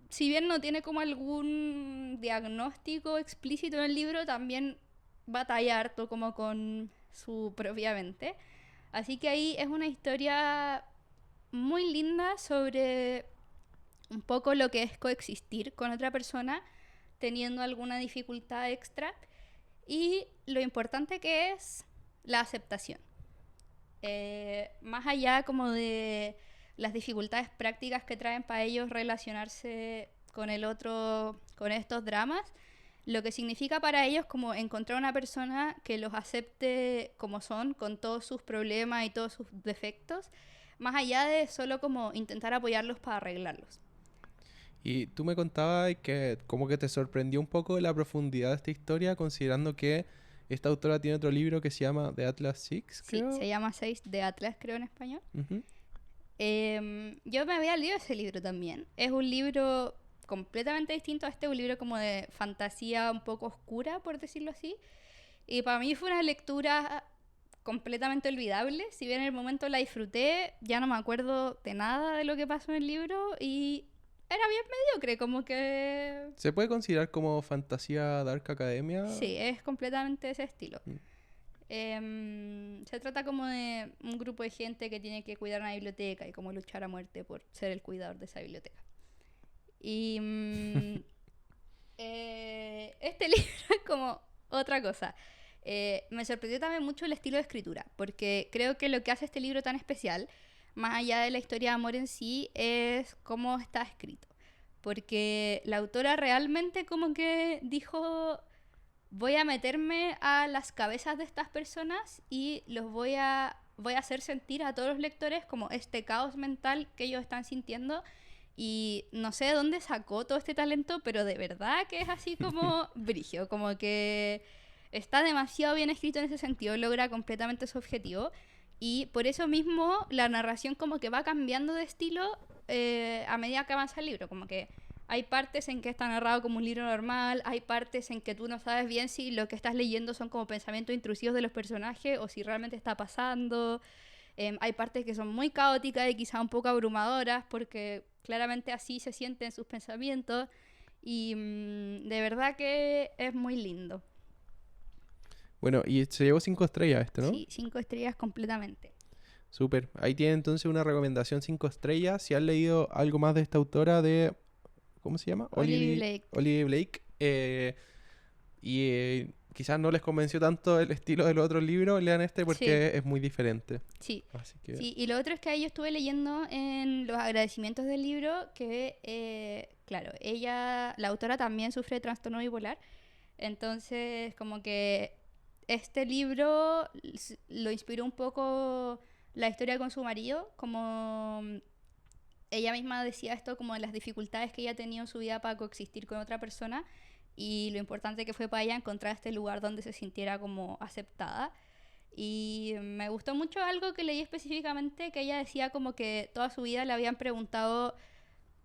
Speaker 1: si bien no tiene como algún diagnóstico explícito en el libro, también batalla harto como con su propia mente. Así que ahí es una historia muy linda sobre un poco lo que es coexistir con otra persona teniendo alguna dificultad extra y lo importante que es la aceptación. Más allá como de las dificultades prácticas que traen para ellos relacionarse con el otro, con estos dramas, lo que significa para ellos como encontrar una persona que los acepte como son, con todos sus problemas y todos sus defectos, más allá de solo como intentar apoyarlos para arreglarlos.
Speaker 2: Y tú me contabas que como que te sorprendió un poco la profundidad de esta historia, considerando que esta autora tiene otro libro que se llama The Atlas Six,
Speaker 1: Sí,
Speaker 2: creo.
Speaker 1: se llama 6 de Atlas, creo en español.
Speaker 2: Ujú.
Speaker 1: Yo me había leído ese libro también. Es un libro completamente distinto a este, un libro como de fantasía un poco oscura, por decirlo así. Y para mí fue una lectura completamente olvidable. Si bien en el momento la disfruté, ya no me acuerdo de nada de lo que pasó en el libro y era bien mediocre, como que...
Speaker 2: ¿Se puede considerar como fantasía Dark Academia?
Speaker 1: Sí, es completamente ese estilo.
Speaker 2: Mm.
Speaker 1: Se trata como de un grupo de gente que tiene que cuidar una biblioteca y como luchar a muerte por ser el cuidador de esa biblioteca. Y este libro es como otra cosa. Me sorprendió también mucho el estilo de escritura, porque creo que lo que hace este libro tan especial, más allá de la historia de amor en sí, es cómo está escrito. Porque la autora realmente como que dijo, voy a meterme a las cabezas de estas personas y voy a hacer sentir a todos los lectores como este caos mental que ellos están sintiendo. Y no sé de dónde sacó todo este talento, pero de verdad que es así como brigio, como que está demasiado bien escrito en ese sentido, logra completamente su objetivo. Y por eso mismo la narración como que va cambiando de estilo a medida que avanza el libro, como que hay partes en que está narrado como un libro normal, hay partes en que tú no sabes bien si lo que estás leyendo son como pensamientos intrusivos de los personajes o si realmente está pasando. Hay partes que son muy caóticas y quizá un poco abrumadoras porque claramente así se sienten sus pensamientos y de verdad que es muy lindo.
Speaker 2: Bueno, y se llevó 5 estrellas este, ¿no?
Speaker 1: Sí, 5 estrellas completamente.
Speaker 2: Súper. Ahí tiene entonces una recomendación 5 estrellas. Si han leído algo más de esta autora de... ¿Cómo se llama?
Speaker 1: Olivia Blake.
Speaker 2: Olivia Blake. Quizás no les convenció tanto el estilo del otro libro, lean este porque es muy diferente.
Speaker 1: Sí.
Speaker 2: Así que...
Speaker 1: Sí, y lo otro es que ahí yo estuve leyendo en los agradecimientos del libro que, claro, ella, la autora también sufre de trastorno bipolar. Entonces, como que este libro lo inspiró un poco la historia con su marido, como ella misma decía esto, como las dificultades que ella ha tenido en su vida para coexistir con otra persona y lo importante que fue para ella encontrar este lugar donde se sintiera como aceptada. Y me gustó mucho algo que leí específicamente, que ella decía como que toda su vida le habían preguntado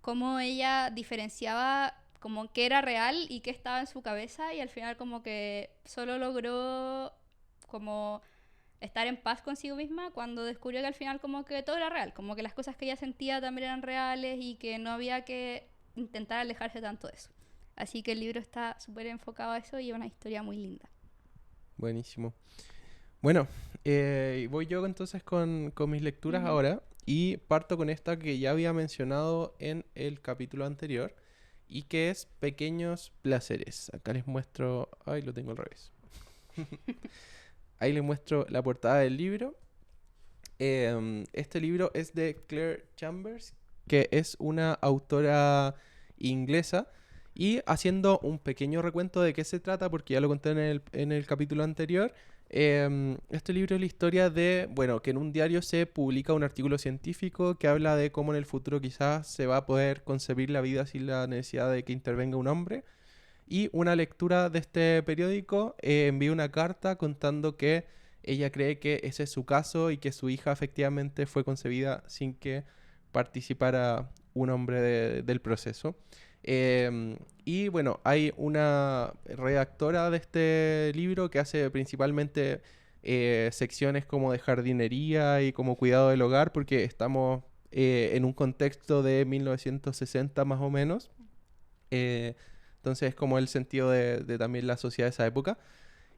Speaker 1: cómo ella diferenciaba como qué era real y qué estaba en su cabeza y al final como que solo logró como estar en paz consigo misma cuando descubrió que al final como que todo era real, como que las cosas que ella sentía también eran reales y que no había que intentar alejarse tanto de eso. Así que el libro está súper enfocado a eso y es una historia muy linda.
Speaker 2: Buenísimo. Bueno, voy yo entonces con mis lecturas ahora y parto con esta que ya había mencionado en el capítulo anterior y que es Pequeños Placeres. Acá les muestro... Ay, lo tengo al revés. Ahí les muestro la portada del libro. Este libro es de Claire Chambers, que es una autora inglesa. Y haciendo un pequeño recuento de qué se trata, porque ya lo conté en el capítulo anterior, este libro es la historia de, bueno, que en un diario se publica un artículo científico que habla de cómo en el futuro quizás se va a poder concebir la vida sin la necesidad de que intervenga un hombre. Y una lectura de este periódico envía una carta contando que ella cree que ese es su caso y que su hija efectivamente fue concebida sin que participara un hombre del proceso. Y bueno, hay una redactora de este libro que hace principalmente secciones como de jardinería y como cuidado del hogar, porque estamos en un contexto de 1960 más o menos. Entonces es como el sentido de también la sociedad de esa época.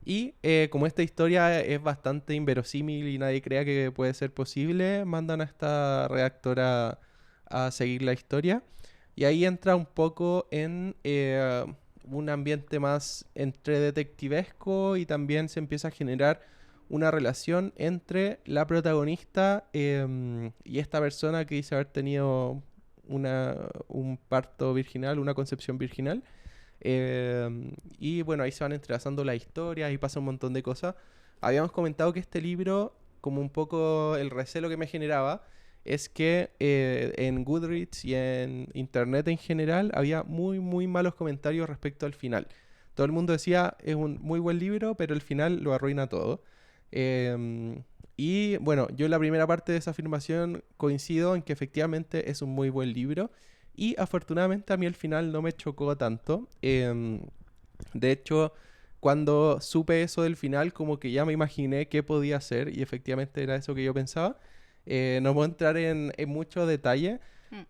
Speaker 2: Y como esta historia es bastante inverosímil y nadie crea que puede ser posible, mandan a esta redactora a seguir la historia. Y ahí entra un poco en un ambiente más entre detectivesco y también se empieza a generar una relación entre la protagonista y esta persona que dice haber tenido un parto virginal, una concepción virginal. Y bueno, ahí se van entrelazando las historias y pasa un montón de cosas. Habíamos comentado que este libro, como un poco el recelo que me generaba, es que en Goodreads y en internet en general había muy, muy malos comentarios respecto al final. Todo el mundo decía, es un muy buen libro, pero el final lo arruina todo. Y bueno, yo en la primera parte de esa afirmación coincido en que efectivamente es un muy buen libro. Y afortunadamente a mí el final no me chocó tanto. De hecho, cuando supe eso del final, como que ya me imaginé qué podía ser y efectivamente era eso que yo pensaba. No voy a entrar en mucho detalle,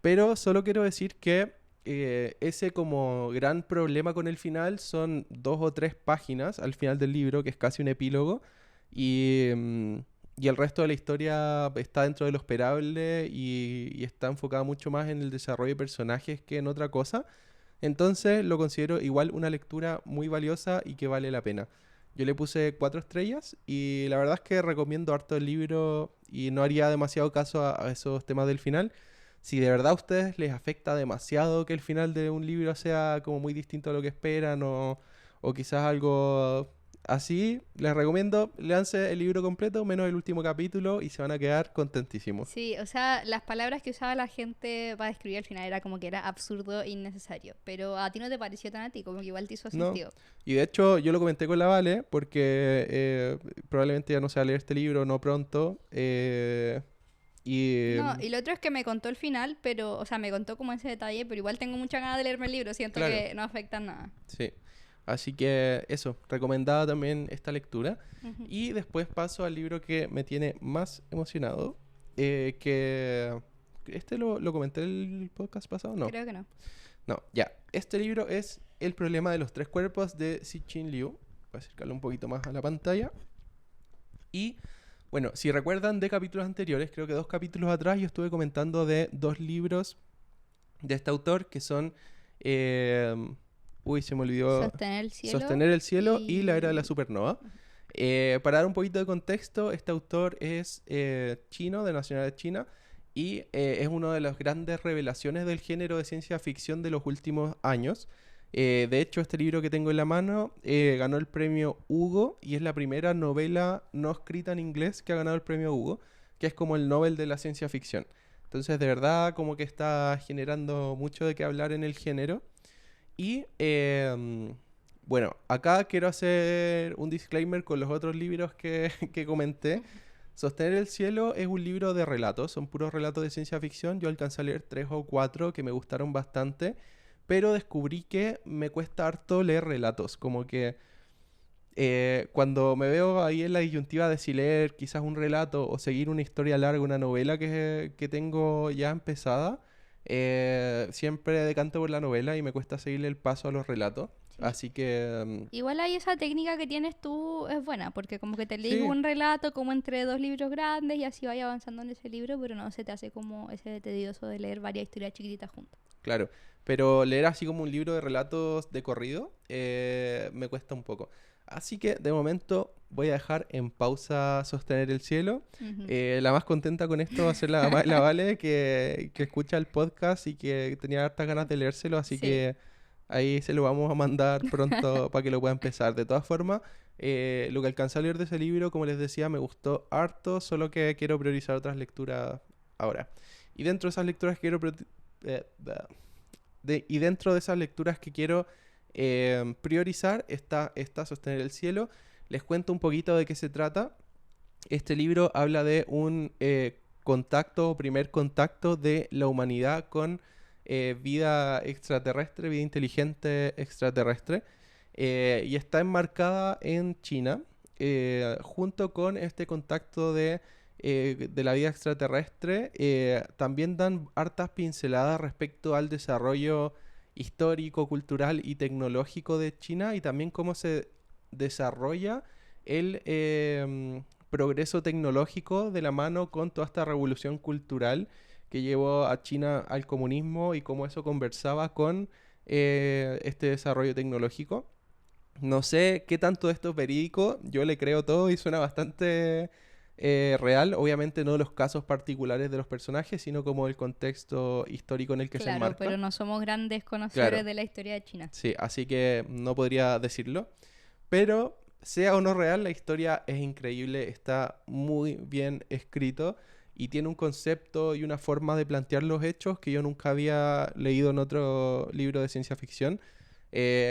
Speaker 2: pero solo quiero decir que ese como gran problema con el final son 2 o 3 páginas al final del libro, que es casi un epílogo, y el resto de la historia está dentro de lo esperable y está enfocada mucho más en el desarrollo de personajes que en otra cosa. Entonces lo considero igual una lectura muy valiosa y que vale la pena. Yo le puse 4 estrellas y la verdad es que recomiendo harto el libro y no haría demasiado caso a esos temas del final. Si de verdad a ustedes les afecta demasiado que el final de un libro sea como muy distinto a lo que esperan o quizás algo así, les recomiendo, léanse el libro completo, menos el último capítulo y se van a quedar contentísimos.
Speaker 1: Sí, o sea, las palabras que usaba la gente para describir al final era como que era absurdo e innecesario. Pero a ti no te pareció tan a ti, como que igual te hizo
Speaker 2: No,
Speaker 1: sentido.
Speaker 2: y de hecho yo lo comenté con la Vale porque probablemente ya no se va a leer este libro, no pronto. Y
Speaker 1: No, y lo otro es que me contó el final, pero, o sea, me contó como ese detalle, pero igual tengo mucha ganas de leerme el libro, siento
Speaker 2: claro,
Speaker 1: que no afecta en nada.
Speaker 2: sí. Así que eso, recomendada también esta lectura.
Speaker 1: Ujú.
Speaker 2: Y después paso al libro que me tiene más emocionado, que... ¿Este lo comenté el podcast pasado? No.
Speaker 1: Creo que no.
Speaker 2: No, ya. Este libro es El problema de los 3 cuerpos de Cixin Liu. Voy a acercarlo un poquito más a la pantalla. Y bueno, si recuerdan de capítulos anteriores, creo que 2 capítulos atrás yo estuve comentando de 2 libros de este autor que son... se me olvidó.
Speaker 1: Sostener el cielo.
Speaker 2: Sostener el cielo y La era de la
Speaker 1: y...
Speaker 2: supernova. Para dar un poquito de contexto, este autor es chino, de nacionalidad china, y es una de las grandes revelaciones del género de ciencia ficción de los últimos años. De hecho, este libro que tengo en la mano ganó el premio Hugo y es la primera novela no escrita en inglés que ha ganado el premio Hugo, que es como el Nobel de la ciencia ficción. Entonces, de verdad, como que está generando mucho de qué hablar en el género. Y bueno, acá quiero hacer un disclaimer con los otros libros que comenté. Sostener el cielo es un libro de relatos, son puros relatos de ciencia ficción. Yo alcancé a leer 3 o 4 que me gustaron bastante, pero descubrí que me cuesta harto leer relatos. Como que cuando me veo ahí en la disyuntiva de si leer quizás un relato o seguir una historia larga, una novela que tengo ya empezada, siempre decanto por la novela y me cuesta seguirle el paso a los relatos.
Speaker 1: Sí.
Speaker 2: Así que
Speaker 1: Igual ahí esa técnica que tienes tú es buena, porque como que te lees
Speaker 2: sí,
Speaker 1: un relato como entre dos libros grandes y así vaya avanzando en ese libro, pero no se te hace como ese tedioso de leer varias historias chiquititas juntas.
Speaker 2: claro. Pero leer así como un libro de relatos de corrido me cuesta un poco. Así que de momento voy a dejar en pausa Sostener el cielo.
Speaker 1: Ujú.
Speaker 2: La más contenta con esto va a ser la Vale, que escucha el podcast y que tenía hartas ganas de leérselo, así
Speaker 1: Sí.
Speaker 2: que ahí se lo vamos a mandar pronto para que lo pueda empezar. De todas formas, lo que alcancé a leer de ese libro, como les decía, me gustó harto, solo que quiero priorizar otras lecturas ahora. Y dentro de esas lecturas quiero eh, y dentro de esas lecturas que quiero priorizar está Sostener el cielo. Les cuento un poquito de qué se trata. Este libro habla de un contacto o primer contacto de la humanidad con vida extraterrestre, vida inteligente extraterrestre. Y está enmarcada en China, junto con este contacto de la vida extraterrestre. También dan hartas pinceladas respecto al desarrollo histórico, cultural y tecnológico de China y también cómo se desarrolla el progreso tecnológico de la mano con toda esta revolución cultural que llevó a China al comunismo y cómo eso conversaba con este desarrollo tecnológico. No sé qué tanto esto es verídico, yo le creo todo y suena bastante real, obviamente no los casos particulares de los personajes, sino como el contexto histórico en el que se
Speaker 1: Claro,
Speaker 2: enmarca.
Speaker 1: pero no somos grandes conocedores
Speaker 2: Claro,
Speaker 1: de la historia de China.
Speaker 2: sí, así que no podría decirlo. Pero sea o no real, la historia es increíble, está muy bien escrito y tiene un concepto y una forma de plantear los hechos que yo nunca había leído en otro libro de ciencia ficción.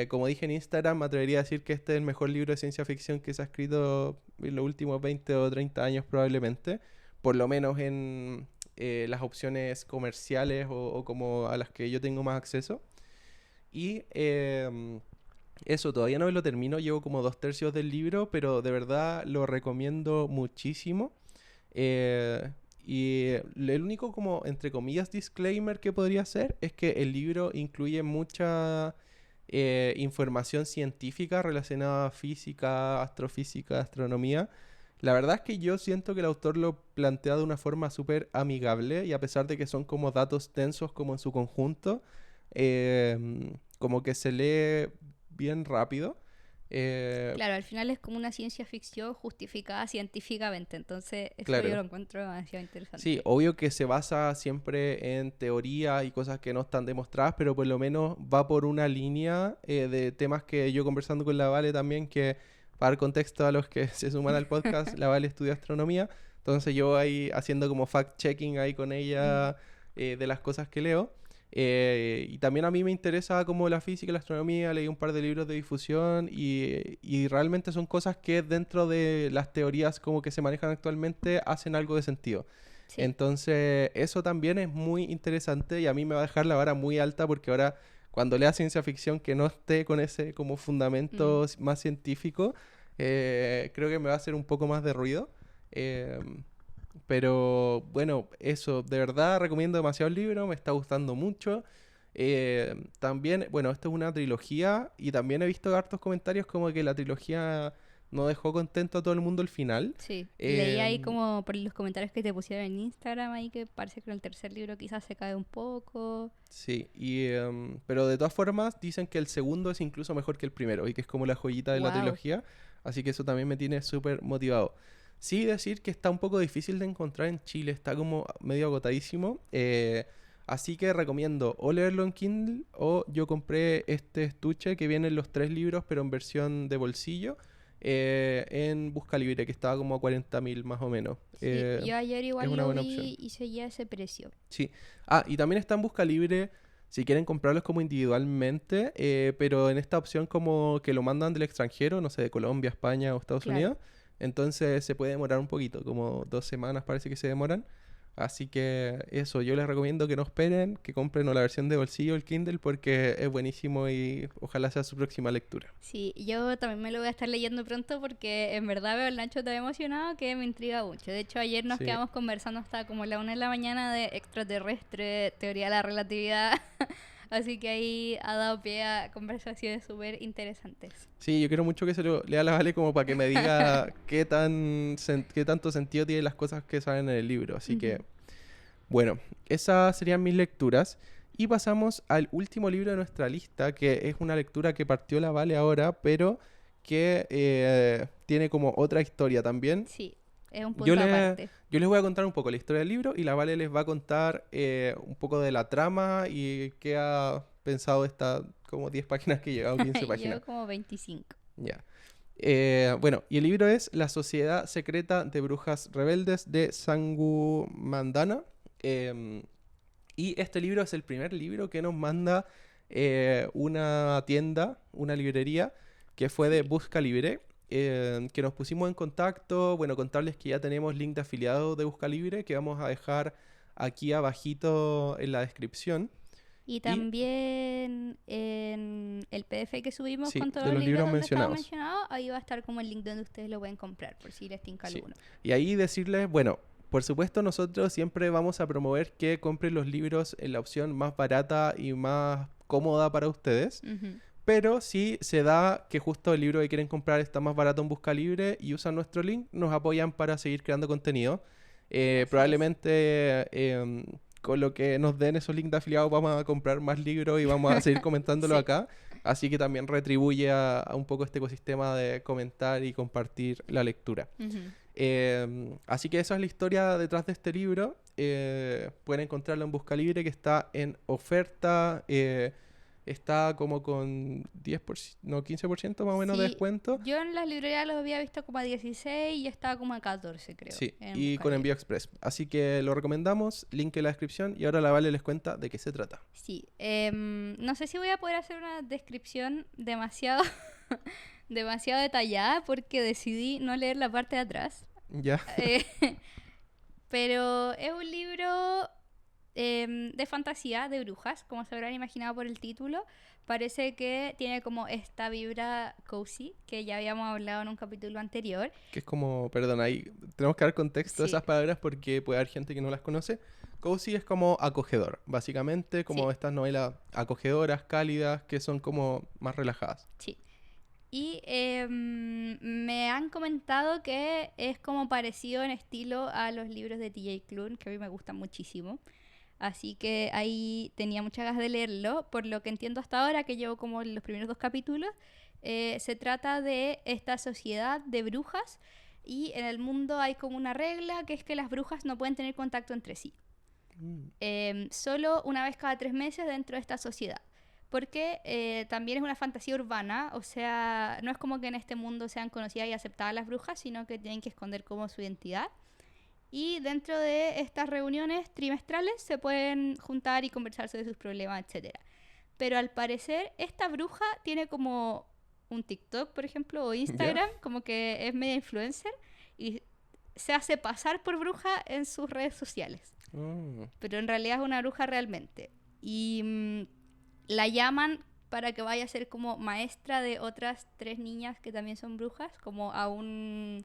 Speaker 2: Como dije en Instagram, me atrevería a decir que este es el mejor libro de ciencia ficción que se ha escrito en los últimos 20 o 30 años probablemente, por lo menos en las opciones comerciales o como a las que yo tengo más acceso. Y eso, todavía no me lo termino, llevo como 2/3 del libro, pero de verdad lo recomiendo muchísimo. Y el único como, entre comillas, disclaimer que podría hacer es que el libro incluye mucha información científica relacionada a física, astrofísica, astronomía. La verdad es que yo siento que el autor lo plantea de una forma súper amigable y a pesar de que son como datos densos como en su conjunto, como que se lee bien rápido. Eh,
Speaker 1: Claro, al final es como una ciencia ficción justificada científicamente, entonces eso yo
Speaker 2: claro.
Speaker 1: lo encuentro demasiado interesante.
Speaker 2: Sí, obvio que se basa siempre en teoría y cosas que no están demostradas, pero por lo menos va por una línea de temas que yo conversando con la Vale también, que para dar contexto a los que se suman al podcast, la Vale estudia astronomía, entonces yo ahí haciendo como fact-checking ahí con
Speaker 1: Ujú.
Speaker 2: ella de las cosas que leo. Y también a mí me interesa como la física y la astronomía, leí un par de libros de difusión y realmente son cosas que dentro de las teorías como que se manejan actualmente hacen algo de sentido.
Speaker 1: Sí.
Speaker 2: Entonces, eso también es muy interesante y a mí me va a dejar la vara muy alta porque ahora cuando lea ciencia ficción que no esté con ese como
Speaker 1: Mm.
Speaker 2: fundamento más científico, creo que me va a hacer un poco más de ruido. Eh, pero bueno, eso, de verdad recomiendo demasiado el libro, me está gustando mucho. También, bueno, esto es una trilogía y también he visto hartos comentarios como que la trilogía no dejó contento a todo el mundo al final.
Speaker 1: Sí, leí ahí
Speaker 2: Em,
Speaker 1: como por los comentarios que te pusieron en Instagram ahí que parece que en el tercer libro quizás se cae un poco.
Speaker 2: Sí, pero de todas formas dicen que el segundo es incluso mejor que el primero y que es como la joyita de la
Speaker 1: Wow.
Speaker 2: trilogía, así que eso también me tiene súper motivado. Sí, decir que está un poco difícil de encontrar en Chile, está como medio agotadísimo, así que recomiendo o leerlo en Kindle o yo compré este estuche que vienen los 3 libros pero en versión de bolsillo en Busca Libre, que estaba como a 40.000 más o menos.
Speaker 1: Sí, yo ayer
Speaker 2: Es
Speaker 1: igual
Speaker 2: una
Speaker 1: lo
Speaker 2: buena opción.
Speaker 1: vi y seguía ese precio.
Speaker 2: Sí. Ah, y también está en Busca Libre si quieren comprarlos como individualmente, pero en esta opción como que lo mandan del extranjero, no sé, de Colombia, España o Estados
Speaker 1: Claro.
Speaker 2: Unidos, entonces se puede demorar un poquito, como 2 semanas parece que se demoran. Así que eso, yo les recomiendo que no esperen, que compren o la versión de bolsillo, el Kindle, porque es buenísimo y ojalá sea su próxima lectura.
Speaker 1: Sí, yo también me lo voy a estar leyendo pronto porque en verdad veo al Nacho tan emocionado que me intriga mucho. De hecho, ayer nos
Speaker 2: Sí,
Speaker 1: quedamos conversando hasta como la 1 de la mañana de extraterrestre, teoría de la relatividad. Así que ahí ha dado pie a conversaciones súper interesantes.
Speaker 2: Sí, yo quiero mucho que se lo lea a la Vale como para que me diga qué tanto sentido tienen las cosas que salen en el libro. Así que, bueno, esas serían mis lecturas. Y pasamos al último libro de nuestra lista, que es una lectura que partió la Vale ahora, pero que tiene como otra historia también.
Speaker 1: Sí, es un
Speaker 2: Yo,
Speaker 1: punto aparte.
Speaker 2: yo les voy a contar un poco la historia del libro y la Vale les va a contar un poco de la trama y qué ha pensado estas como 10 páginas que lleva o 15 páginas.
Speaker 1: Llevo como 25.
Speaker 2: Ya. Bueno, y el libro es La Sociedad Secreta de Brujas Rebeldes de Sangu Mandana. Y este libro es el primer libro que nos manda una tienda, una librería, que fue de Busca Libre, que nos pusimos en contacto. Bueno, contarles que ya tenemos link de afiliado de Busca Libre, que vamos a dejar aquí abajito en la descripción.
Speaker 1: Y también en el PDF que subimos
Speaker 2: Sí,
Speaker 1: con todos
Speaker 2: de
Speaker 1: los
Speaker 2: los
Speaker 1: libros
Speaker 2: libros
Speaker 1: donde estaba
Speaker 2: mencionados.
Speaker 1: mencionado, ahí va a estar como el link donde ustedes lo pueden comprar, por si les tinca
Speaker 2: Sí.
Speaker 1: alguno.
Speaker 2: Y ahí decirles, bueno, por supuesto nosotros siempre vamos a promover que compren los libros en la opción más barata y más cómoda para ustedes.
Speaker 1: Ujú.
Speaker 2: Pero si se da que justo el libro que quieren comprar está más barato en Busca Libre y usan nuestro link, nos apoyan para seguir creando contenido. Probablemente con lo que nos den esos links de afiliados vamos a comprar más libros y vamos a seguir comentándolo
Speaker 1: Sí.
Speaker 2: acá. Así que también retribuye a un poco este ecosistema de comentar y compartir la lectura.
Speaker 1: Ujú.
Speaker 2: Así que esa es la historia detrás de este libro. Pueden encontrarlo en Busca Libre, que está en oferta. Está como con 10%, no, 15% más o menos de
Speaker 1: Sí,
Speaker 2: descuento.
Speaker 1: yo en las librerías los había visto como a 16 y estaba como a 14, creo.
Speaker 2: Sí,
Speaker 1: en
Speaker 2: y
Speaker 1: Busca
Speaker 2: con
Speaker 1: Libre.
Speaker 2: envío express. Así que lo recomendamos, link en la descripción. Y ahora la Vale les cuenta de qué se trata.
Speaker 1: Sí, no sé si voy a poder hacer una descripción demasiado, demasiado detallada porque decidí no leer la parte de atrás.
Speaker 2: Ya.
Speaker 1: Eh, pero es un libro de fantasía, de brujas, como se habrán imaginado por el título. Parece que tiene como esta vibra cozy, que ya habíamos hablado en un capítulo anterior.
Speaker 2: Que es como, perdón, ahí tenemos que dar contexto a
Speaker 1: Sí.
Speaker 2: esas palabras porque puede haber gente que no las conoce. Cozy es como acogedor, básicamente como
Speaker 1: Sí.
Speaker 2: estas novelas acogedoras, cálidas, que son como más relajadas.
Speaker 1: Sí. Y me han comentado que es como parecido en estilo a los libros de T.J. Klune, que a mí me gustan muchísimo. Así que ahí tenía muchas ganas de leerlo. Por lo que entiendo hasta ahora, que llevo como los primeros 2 capítulos, se trata de esta sociedad de brujas y en el mundo hay como una regla que es que las brujas no pueden tener contacto entre sí. Solo una vez cada 3 meses dentro de esta sociedad. Porque también es una fantasía urbana, o sea, no es como que en este mundo sean conocidas y aceptadas las brujas, sino que tienen que esconder como su identidad. Y dentro de estas reuniones trimestrales se pueden juntar y conversar sobre sus problemas, etc. Pero al parecer esta bruja tiene como un TikTok, por ejemplo, o Instagram, como que es media influencer y se hace pasar por bruja en sus redes sociales. Pero en realidad es una bruja realmente. Y la llaman para que vaya a ser como maestra de otras 3 niñas que también son brujas, como a una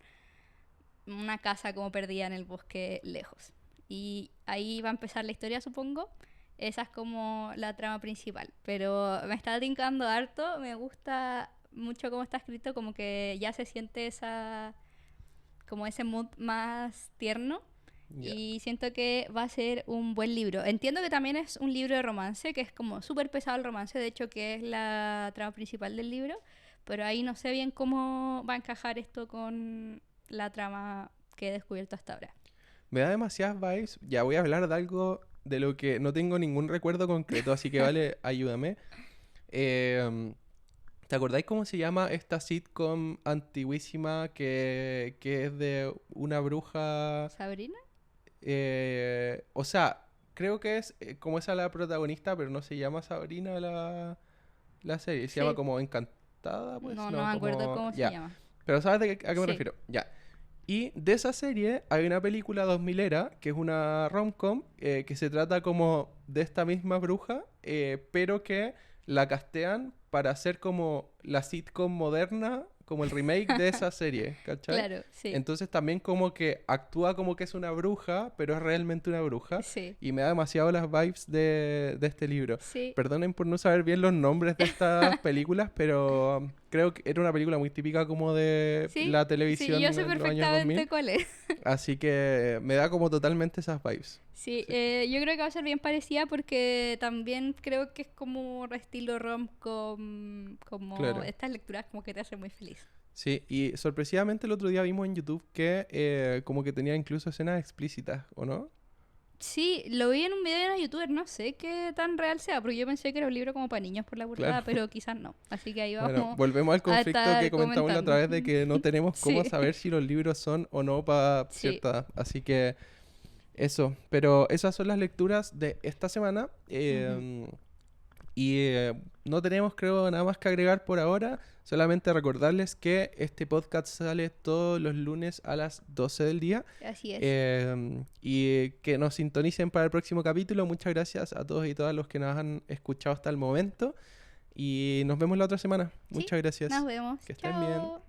Speaker 1: casa como perdida en el bosque lejos. Y ahí va a empezar la historia, supongo. Esa es como la trama principal. Pero me está tincando harto, me gusta mucho cómo está escrito, como que ya se siente como ese mood más tierno.
Speaker 2: Yeah.
Speaker 1: Y siento que va a ser un buen libro. Entiendo que también es un libro de romance, que es como súper pesado el romance, de hecho que es la trama principal del libro. Pero ahí no sé bien cómo va a encajar esto con la trama que he descubierto hasta ahora.
Speaker 2: Me da demasiadas vibes. Ya voy a hablar de algo de lo que no tengo ningún recuerdo concreto, así que Vale, ayúdame. ¿Te acordáis cómo se llama esta sitcom antiguísima que es de una bruja?
Speaker 1: ¿Sabrina?
Speaker 2: O sea, creo que es como esa la protagonista, pero no se llama Sabrina la serie. Se
Speaker 1: Sí.
Speaker 2: llama como Encantada, pues.
Speaker 1: No me acuerdo cómo se
Speaker 2: Ya.
Speaker 1: llama.
Speaker 2: Pero ¿sabes a qué me
Speaker 1: Sí.
Speaker 2: refiero? Ya. Y de esa serie hay una película 2000era, que es una rom-com, que se trata como de esta misma bruja, pero que la castean para hacer como la sitcom moderna como el remake de esa serie, ¿cachai?
Speaker 1: Claro, sí.
Speaker 2: Entonces también como que actúa como que es una bruja, pero es realmente una bruja.
Speaker 1: Sí.
Speaker 2: Y me da demasiado las vibes de este libro.
Speaker 1: Sí.
Speaker 2: Perdonen por no saber bien los nombres de estas películas, pero creo que era una película muy típica como de
Speaker 1: Sí,
Speaker 2: la
Speaker 1: sí,
Speaker 2: televisión
Speaker 1: yo sé
Speaker 2: en los años
Speaker 1: perfectamente
Speaker 2: 2000.
Speaker 1: cuál es.
Speaker 2: Así que me da como totalmente esas vibes.
Speaker 1: Sí,
Speaker 2: Sí.
Speaker 1: yo creo que va a ser bien parecida porque también creo que es como estilo rom-com, como
Speaker 2: Claro.
Speaker 1: estas lecturas como que te hacen muy feliz.
Speaker 2: Sí, y sorpresivamente el otro día vimos en YouTube que como que tenía incluso escenas explícitas, ¿o no?
Speaker 1: Sí, lo vi en un video de una youtuber, no sé qué tan real sea, porque yo pensé que era un libro como para niños por la portada,
Speaker 2: Claro.
Speaker 1: pero quizás no. Así que ahí
Speaker 2: Bueno,
Speaker 1: vamos
Speaker 2: volvemos al
Speaker 1: a
Speaker 2: conflicto
Speaker 1: estar
Speaker 2: que comentamos la otra
Speaker 1: comentando.
Speaker 2: vez de que no tenemos cómo
Speaker 1: Sí,
Speaker 2: saber si los libros son o no para
Speaker 1: sí.
Speaker 2: cierta edad. Así que eso, pero esas son las lecturas de esta semana.
Speaker 1: Ujú.
Speaker 2: No tenemos, creo, nada más que agregar por ahora. Solamente recordarles que este podcast sale todos los lunes a las 12 del día.
Speaker 1: Así es.
Speaker 2: Y que nos sintonicen para el próximo capítulo. Muchas gracias a todos y todas los que nos han escuchado hasta el momento. Y nos vemos la otra semana.
Speaker 1: Sí,
Speaker 2: Muchas gracias.
Speaker 1: nos vemos.
Speaker 2: Que estén bien.
Speaker 1: Chao.